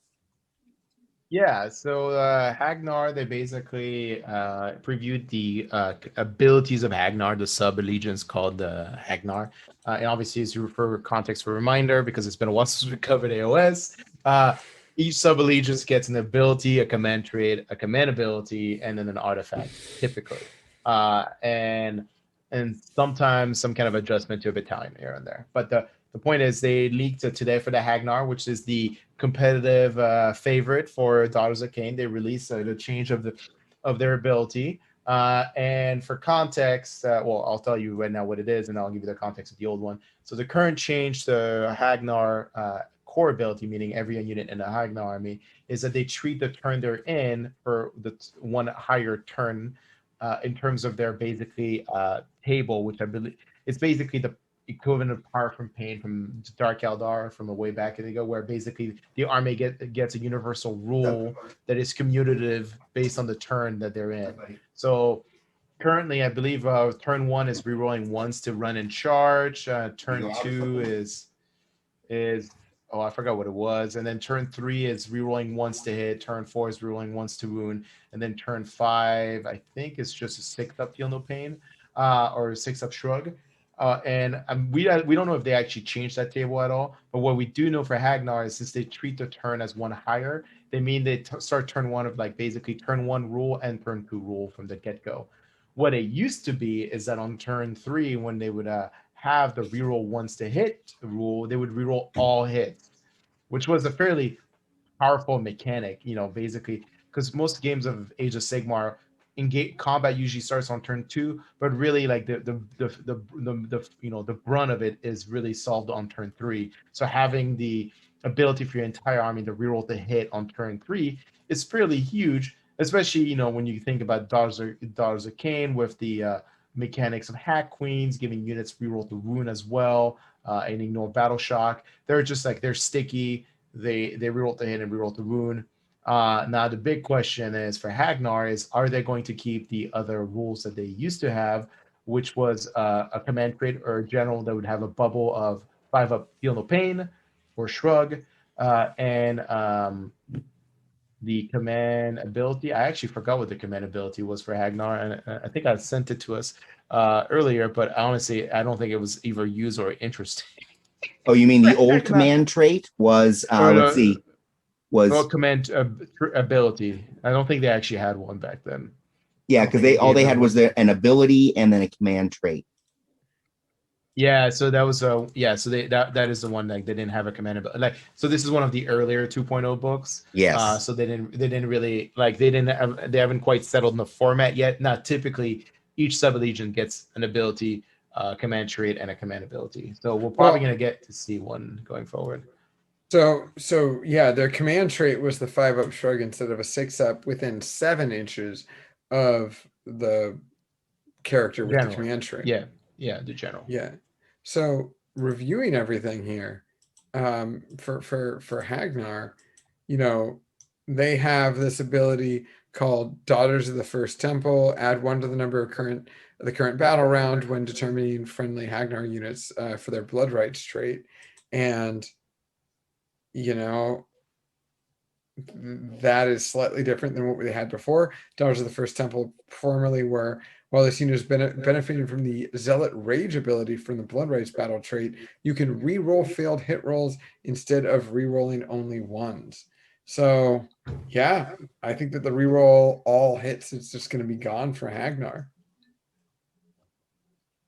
Yeah, so Hagnar, they basically previewed the abilities of Hagnar, the sub-allegiance called Hagnar. And obviously, as you refer context for reminder, because it's been a while since we covered AOS, each sub-allegiance gets an ability, a command trait, a command ability, and then an artifact, typically. And sometimes some kind of adjustment to a battalion here and there. But the point is they leaked today for the Hagnar, which is the competitive favorite for Daughters of Khaine. They released the change of their ability. And for context, I'll tell you right now what it is, and I'll give you the context of the old one. So the current change to Hagnar core ability, meaning every unit in the Hagnar army, is that they treat the turn they're in for the one higher turn in terms of their basically table, which I believe it's basically the equivalent of Power from Pain from Dark Eldar from a way back ago, where basically the army gets a universal rule that is commutative based on the turn that they're in. So currently, I believe turn 1 is rerolling once to run and charge. Turn 2 is I forgot what it was. And then turn 3 is rerolling once to hit. Turn 4 is rerolling once to wound. And then turn 5, I think it's just a 6-up feel no pain, or a 6-up shrug. And we don't know if they actually changed that table at all. But what we do know for Hagnar is since they treat the turn as one higher, they mean they start turn 1 of like basically turn 1 rule and turn 2 rule from the get go. What it used to be is that on turn 3, when they would have the reroll once to hit rule, they would reroll all hits, which was a fairly powerful mechanic, basically, because most games of Age of Sigmar combat usually starts on turn 2, but really like the brunt of it is really solved on turn 3. So having the ability for your entire army to reroll the hit on turn 3 is fairly huge, especially when you think about Daughters of Khaine with the mechanics of Hack Queens, giving units reroll the wound as well, and ignore battle shock. They're just like they're sticky. They reroll the hit and reroll the wound. Now the big question is for Hagnar is, are they going to keep the other rules that they used to have, which was a command trait or a general that would have a bubble of 5-up feel no pain or shrug, and the command ability. I actually forgot what the command ability was for Hagnar, and I think I sent it to us earlier, but honestly, I don't think it was either used or interesting. Oh, you mean the old command trait was, let's see, was command ability. I don't think they actually had one back then. Yeah, because they had was an ability and then a command trait. Yeah, so that was so that is the one that they didn't have a command ability. Like, so this is one of the earlier 2.0 books. Yes. So they didn't really like they haven't quite settled in the format yet. Not typically each sub-legion gets an ability, command trait, and a command ability. So we're probably gonna get to see one going forward. So yeah, their command trait was the 5-up shrug instead of a 6-up within 7 inches of the character with the command trait. Yeah, the general. Yeah. So reviewing everything here, for Hagnar, they have this ability called Daughters of the First Temple. Add 1 to the number of the current battle round when determining friendly Hagnar units for their blood rights trait, and that is slightly different than what we had before. Daughters of the First Temple formerly were, while this unit has benefited from the Zealot Rage ability from the Blood Rights battle trait, you can re-roll failed hit rolls instead of re-rolling only ones. So, yeah, I think that the re-roll all hits is just going to be gone for Hagnar.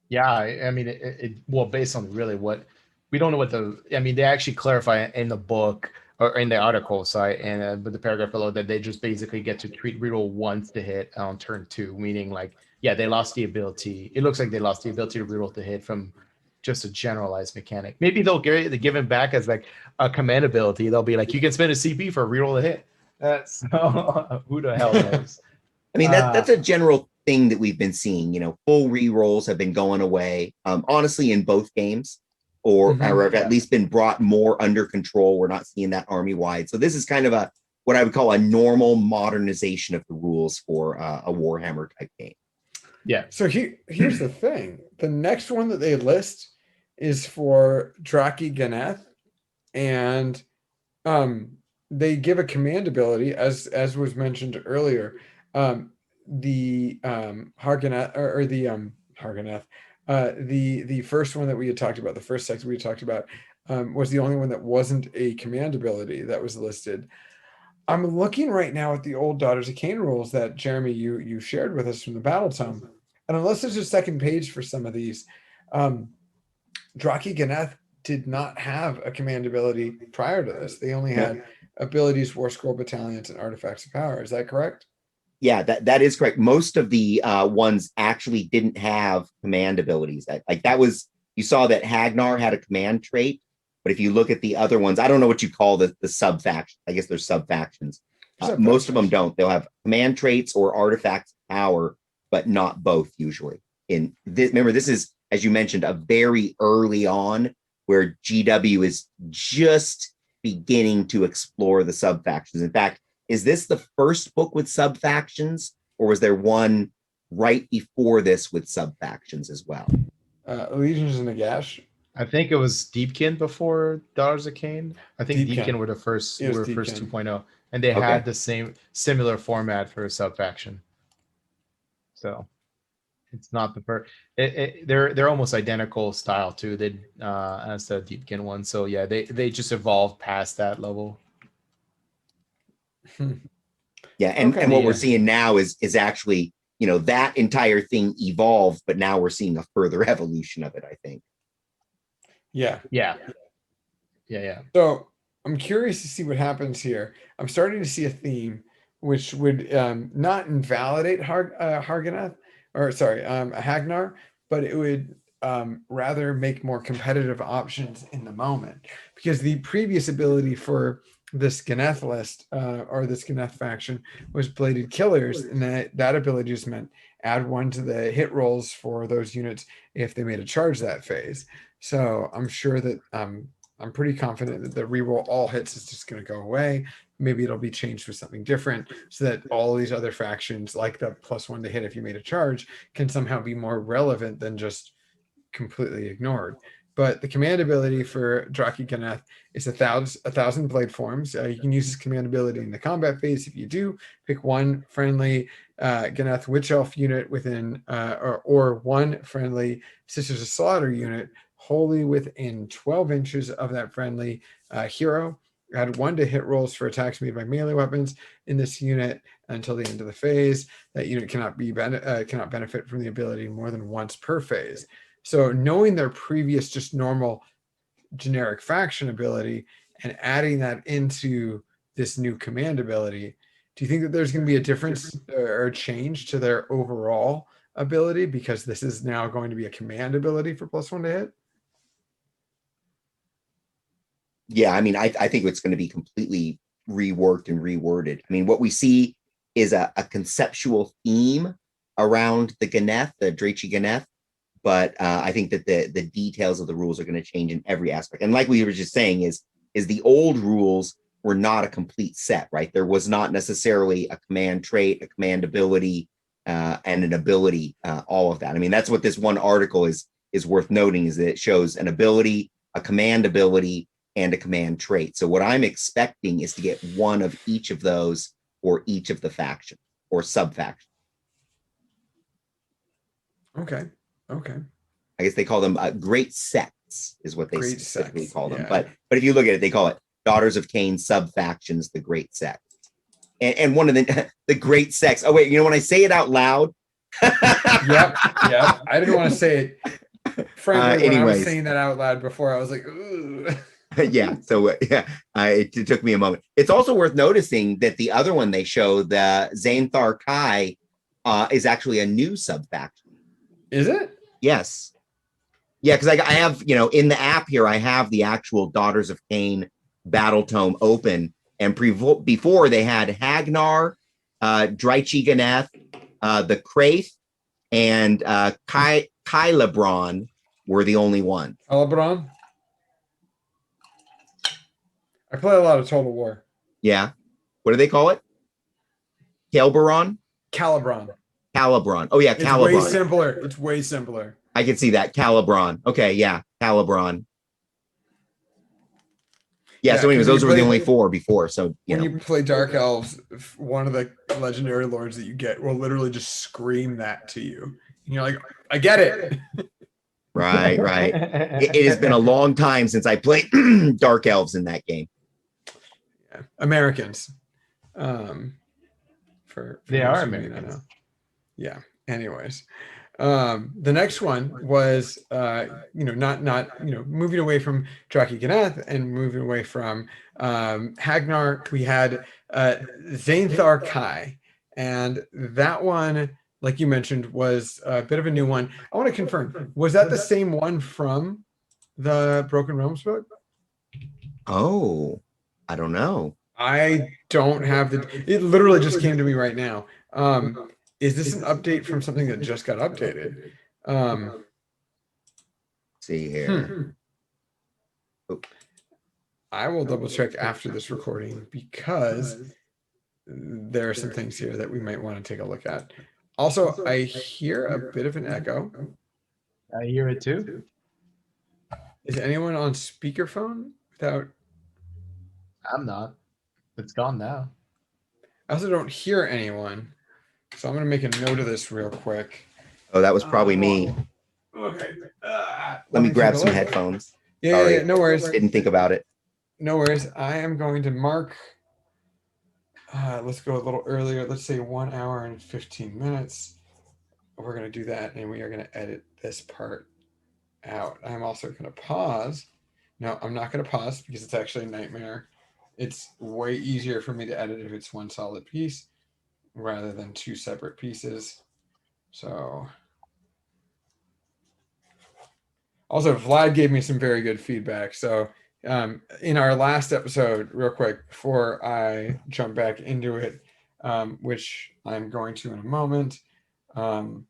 Yeah, I mean, well, based on really what we don't know they actually clarify in the book or in the article site and but the paragraph below that they just basically get to reroll once to hit on turn 2, meaning like, yeah, they lost the ability. It looks like they lost the ability to reroll the hit from just a generalized mechanic. Maybe they'll give it back as like a command ability. They'll be like, you can spend a CP for a reroll the hit. So who the hell knows? I mean, that's a general thing that we've been seeing. Full re-rolls have been going away, honestly, in both games, or have at least been brought more under control. We're not seeing that army-wide. So this is kind of what I would call a normal modernization of the rules for a Warhammer type game. Yeah. So here's the thing. The next one that they list is for Draki Ganeth, and they give a command ability, as was mentioned earlier. The Harganeth, or the Harganeth, the first one that we had talked about, the first section we had talked about, was the only one that wasn't a command ability that was listed. I'm looking right now at the old Daughters of Khaine rules that Jeremy you shared with us from the battle tome, and unless there's a second page for some of these, Draki Ganeth did not have a command ability prior to this. They only had abilities, War Scroll Battalions, and Artifacts of Power. Is that correct? Yeah, that is correct. Most of the ones actually didn't have command abilities. You saw that Hagnar had a command trait, but if you look at the other ones, I don't know what you call the sub-factions. I guess they're sub-factions. Most of them don't. They'll have command traits or artifacts of power, but not both usually. Remember, this is, as you mentioned, a very early on where GW is just beginning to explore the sub-factions. In fact, is this the first book with sub-factions, or was there one right before this with sub-factions as well? Legions of Nagash I think it was Deepkin before Daughters of Khaine. I think Deepkin. Deepkin were the first It was were first Deepkin. 2.0, and they Okay. had the similar format for a sub faction. So it's not the first. They're almost identical style too. They as the Deepkin one. So yeah, they just evolved past that level. Yeah, and Okay. and what we're Yeah. seeing now is actually, you know, that entire thing evolved, but now we're seeing a further evolution of it, I think. Yeah. Yeah. Yeah. So I'm curious to see what happens here. I'm starting to see a theme which would not invalidate Harganeth, or sorry, Hagnar, but it would rather make more competitive options in the moment. Because the previous ability for this Ganeth list or this Ganeth faction was Bladed Killers, and that ability just meant add 1 to the hit rolls for those units if they made a charge that phase. So I'm sure that I'm pretty confident that the reroll all hits is just going to go away. Maybe it'll be changed with something different so that all these other factions, like the +1 to hit if you made a charge, can somehow be more relevant than just completely ignored. But the command ability for Draki Ganeth is 1,000 blade forms. You can use this command ability in the combat phase. If you do, pick 1 friendly Ganeth Witch Elf unit within, or 1 friendly Sisters of Slaughter unit wholly within 12 inches of that friendly hero. Add 1 to hit rolls for attacks made by melee weapons in this unit until the end of the phase. That unit cannot benefit from the ability more than once per phase. So knowing their previous just normal generic faction ability and adding that into this new command ability, do you think that there's going to be a difference or a change to their overall ability because this is now going to be a command ability for +1 to hit? Yeah, I mean, I think it's going to be completely reworked and reworded. I mean, what we see is a conceptual theme around the Ganeth, the Draichi Ganeth, but I think that the details of the rules are going to change in every aspect. And like we were just saying, is the old rules were not a complete set, right? There was not necessarily a command trait, a command ability, and an ability, all of that. I mean, that's what this one article is worth noting, is that it shows an ability, a command ability, and a command trait. So what I'm expecting is to get 1 of each of those for each of the factions or sub-factions. Okay. I guess they call them great sects, is what they Great specifically sects, call them. yeah. But if you look at it, they call it Daughters of Khaine sub-factions, the great sects. And one of the great sects. Oh wait, you know, when I say it out loud. Yep. I didn't want to say it. Frankly, when I was saying that out loud before, I was like, ooh. Yeah. So it took me a moment. It's also worth noticing that the other one they show, the Xanthar Kai, is actually a new sub-faction. Is it? Yes. Yeah, because I have, you know, in the app here, I have the actual Daughters of Khaine battle tome open. And before they had Hagnar, Draichi Ganeth, the Kraith, and Kylebron were the only ones. Calibron? I play a lot of Total War. Yeah. What do they call it? Calibron? Calibron. Oh, yeah, Calibron. It's way simpler. I can see that. Calibron. Okay, yeah, Calibron. Yeah, so anyways, those were the only 4 before. So when you play Dark Elves, one of the legendary lords that you get will literally just scream that to you. And you're like, I get it. Right. It has been a long time since I played Dark Elves in that game. Yeah. Americans. For they are Americans. I know. Yeah. Anyways. The next one was not moving away from Draki Ganeth and moving away from Hagnar. We had Xanthar Kai, and that one, like you mentioned, was a bit of a new one. I want to confirm, was that the same one from the Broken Realms book? Oh, I don't know. I don't have it literally just came to me right now. Is this an update from something that just got updated? See here. I will double check after this recording because there are some things here that we might want to take a look at. Also, I hear a bit of an echo. I hear it too. Is anyone on speakerphone without? I'm not. It's gone now. I also don't hear anyone. So I'm going to make a note of this real quick. Oh, that was probably me. Okay. Let me grab take a some look. headphones. Yeah, Sorry. no worries. Didn't think about it. No worries. I am going to mark. Let's go a little earlier. Let's say 1 hour and 15 minutes. We're going to do that, and we are going to edit this part out. I'm also going to pause. No, I'm not going to pause because it's actually a nightmare. It's way easier for me to edit if it's one solid piece rather than two separate pieces. So, also, Vlad gave me some very good feedback. So, in our last episode, real quick, before I jump back into it, which I'm going to in a moment, Vlad,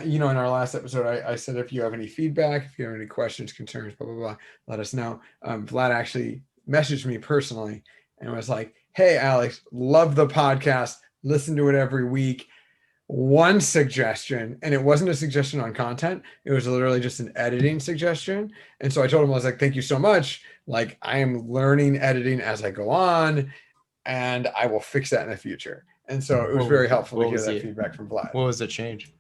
in our last episode, I said if you have any feedback, if you have any questions, concerns, blah, blah, blah, let us know. Vlad actually messaged me personally and was like, hey, Alex, love the podcast. Listen to it every week. One suggestion, and it wasn't a suggestion on content. It was literally just an editing suggestion. And so I told him, I was like, thank you so much. Like, I am learning editing as I go on, and I will fix that in the future. And so it was very helpful to hear that feedback from Vlad. What was the change?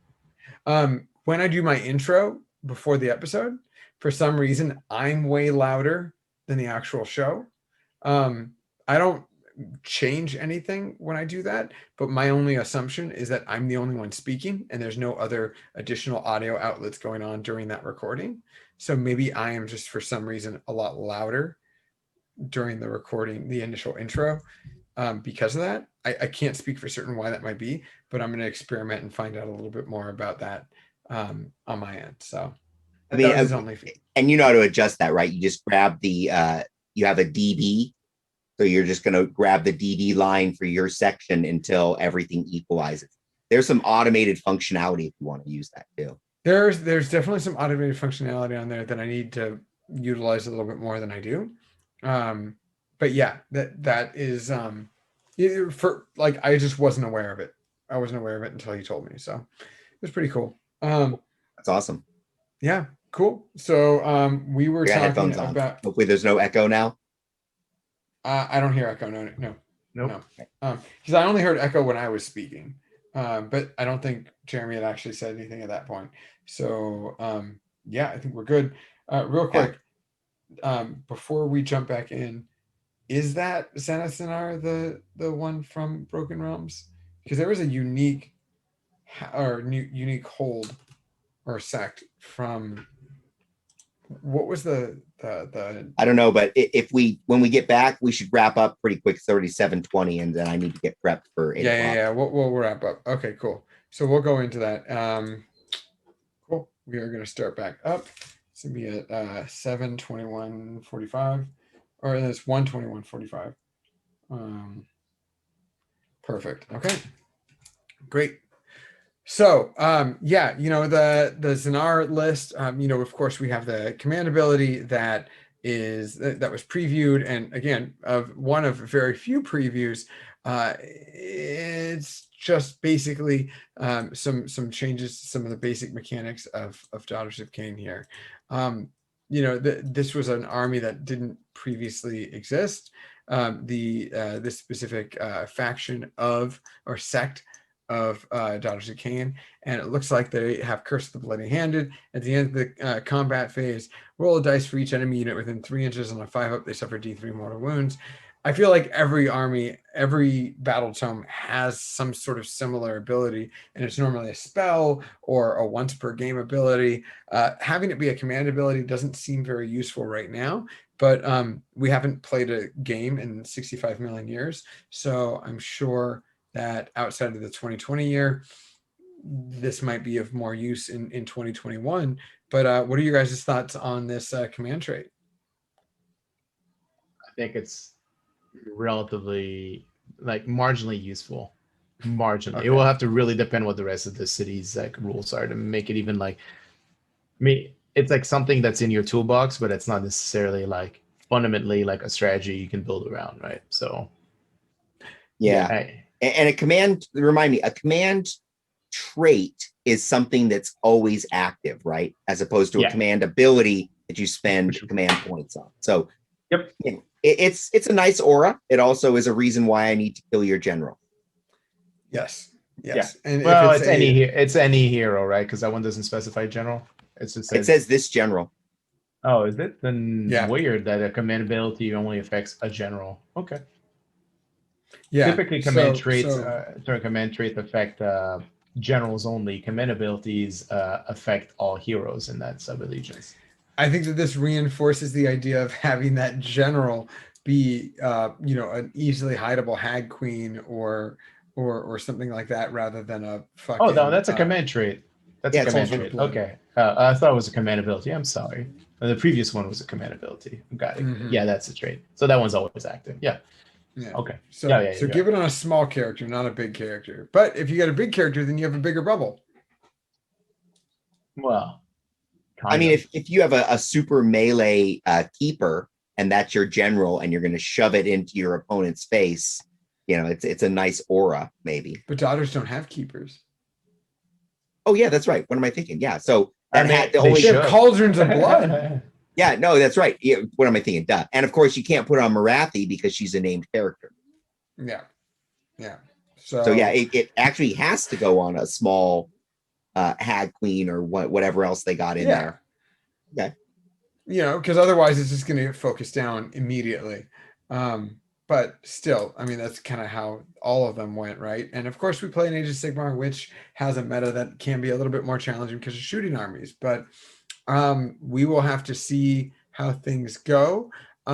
When I do my intro before the episode, for some reason, I'm way louder than the actual show. I don't change anything when I do that, but my only assumption is that I'm the only one speaking and there's no other additional audio outlets going on during that recording. So maybe I am just for some reason a lot louder during the recording, the initial intro. Because of that, I can't speak for certain why that might be, but I'm going to experiment and find out a little bit more about that on my end. So, I mean, that was his only feed. And you know how to adjust that, right? You just grab the, you have a DB. So you're just going to grab the DB line for your section until everything equalizes. There's some automated functionality if you want to use that too. There's definitely some automated functionality on there that I need to utilize a little bit more than I do. But yeah, that is for like I just wasn't aware of it. I wasn't aware of it until you told me. So it was pretty cool. That's awesome. Yeah, cool. So we were talking about. Hopefully there's no echo now. I don't hear echo. No. Because I only heard echo when I was speaking. But I don't think Jeremy had actually said anything at that point. So yeah, I think we're good. Real quick, before we jump back in, is that Xanasanar the one from Broken Realms? Because there was a unique hold or sect from. What was the I don't know, but when we get back, we should wrap up pretty quick, 37:20, and then I need to get prepped for 8 o'clock. Yeah. We'll wrap up. Okay, cool. So we'll go into that. Cool. We are going to start back up. It's going to be at 7:21:45, or it's 1:21:45. Perfect. Okay. Great. So, yeah, the Xanar list, of course we have the command ability that was previewed. And again, one of very few previews, it's just basically some changes to some of the basic mechanics of Daughters of Khaine here. This was an army that didn't previously exist. This specific faction or sect of Daughters of Khaine, and it looks like they have Curse of the Bloody Handed. At the end of the combat phase, roll a dice for each enemy unit within 3 inches. On a 5-up, they suffer D3 mortal wounds. I feel like every army, every battle tome has some sort of similar ability, and it's normally a spell or a once per game ability. Having it be a command ability doesn't seem very useful right now, but we haven't played a game in 65 million years, so I'm sure that outside of the 2020 year, this might be of more use in 2021. But what are you guys' thoughts on this command trait? I think it's relatively marginally useful. Marginally. Okay. It will have to really depend what the rest of the city's rules are to make it even it's something that's in your toolbox, but it's not necessarily fundamentally a strategy you can build around, right? So yeah. And a command trait is something that's always active, right? As opposed to a command ability that you spend command points on. So Yep. you know, it's a nice aura. It also is a reason why I need to kill your general. Yes. Yeah. Yes. And Well, if it's any hero, right? Because that one doesn't specify general. It Says this general. Oh, is it? Then Yeah. weird that a command ability only affects a general. Okay. Yeah. Typically, command traits affect generals only. Command abilities affect all heroes in that sub-allegiance. I think that this reinforces the idea of having that general be, an easily hideable hag queen or something like that, rather than a fucking. Oh no, that's a command trait. That's a it's command also trait. blue. Okay, I thought it was a command ability. I'm sorry. The previous one was a command ability. Got it. Mhm. Yeah, that's a trait. So that one's always active. Yeah. Yeah. Okay. So Yeah, so give it on a small character, not a big character. But if you got a big character, then you have a bigger bubble. Well, I mean, if you have a super melee keeper and that's your general and you're going to shove it into your opponent's face, it's a nice aura, maybe. But daughters don't have keepers. Oh yeah, that's right. What am I thinking? Yeah, so that had the they only have cauldrons of blood. Yeah, no, that's right. Yeah, what am I thinking? Duh. And of course, you can't put on Marathi because she's a named character. Yeah, yeah. So yeah, it actually has to go on a small hag queen or whatever else they got in there. Okay. Because otherwise it's just going to get focused down immediately. But still, I mean, that's kind of how all of them went, right? And of course, we play an Age of Sigmar, which has a meta that can be a little bit more challenging because of shooting armies. But we will have to see how things go. We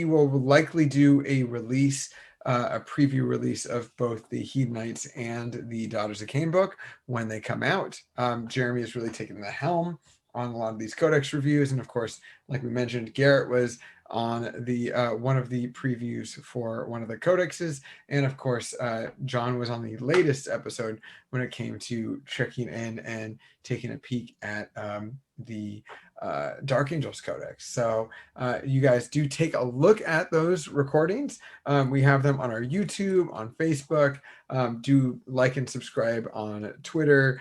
will likely do a release, a preview release of both the Hedonites and the Daughters of Khaine book when they come out. Jeremy is really taking the helm on a lot of these codex reviews, and of course, like we mentioned, Garrett was on the one of the previews for one of the codexes, and of course, John was on the latest episode when it came to checking in and taking a peek at the Dark Angels Codex. So you guys do take a look at those recordings. We have them on our YouTube, on Facebook. Do like and subscribe on Twitter.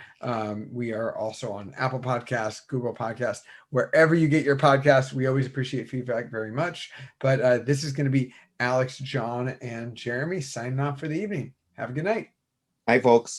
We are also on Apple Podcasts, Google Podcasts, wherever you get your podcasts. We always appreciate feedback very much. But this is going to be Alex, John, and Jeremy signing off for the evening. Have a good night. Bye, folks.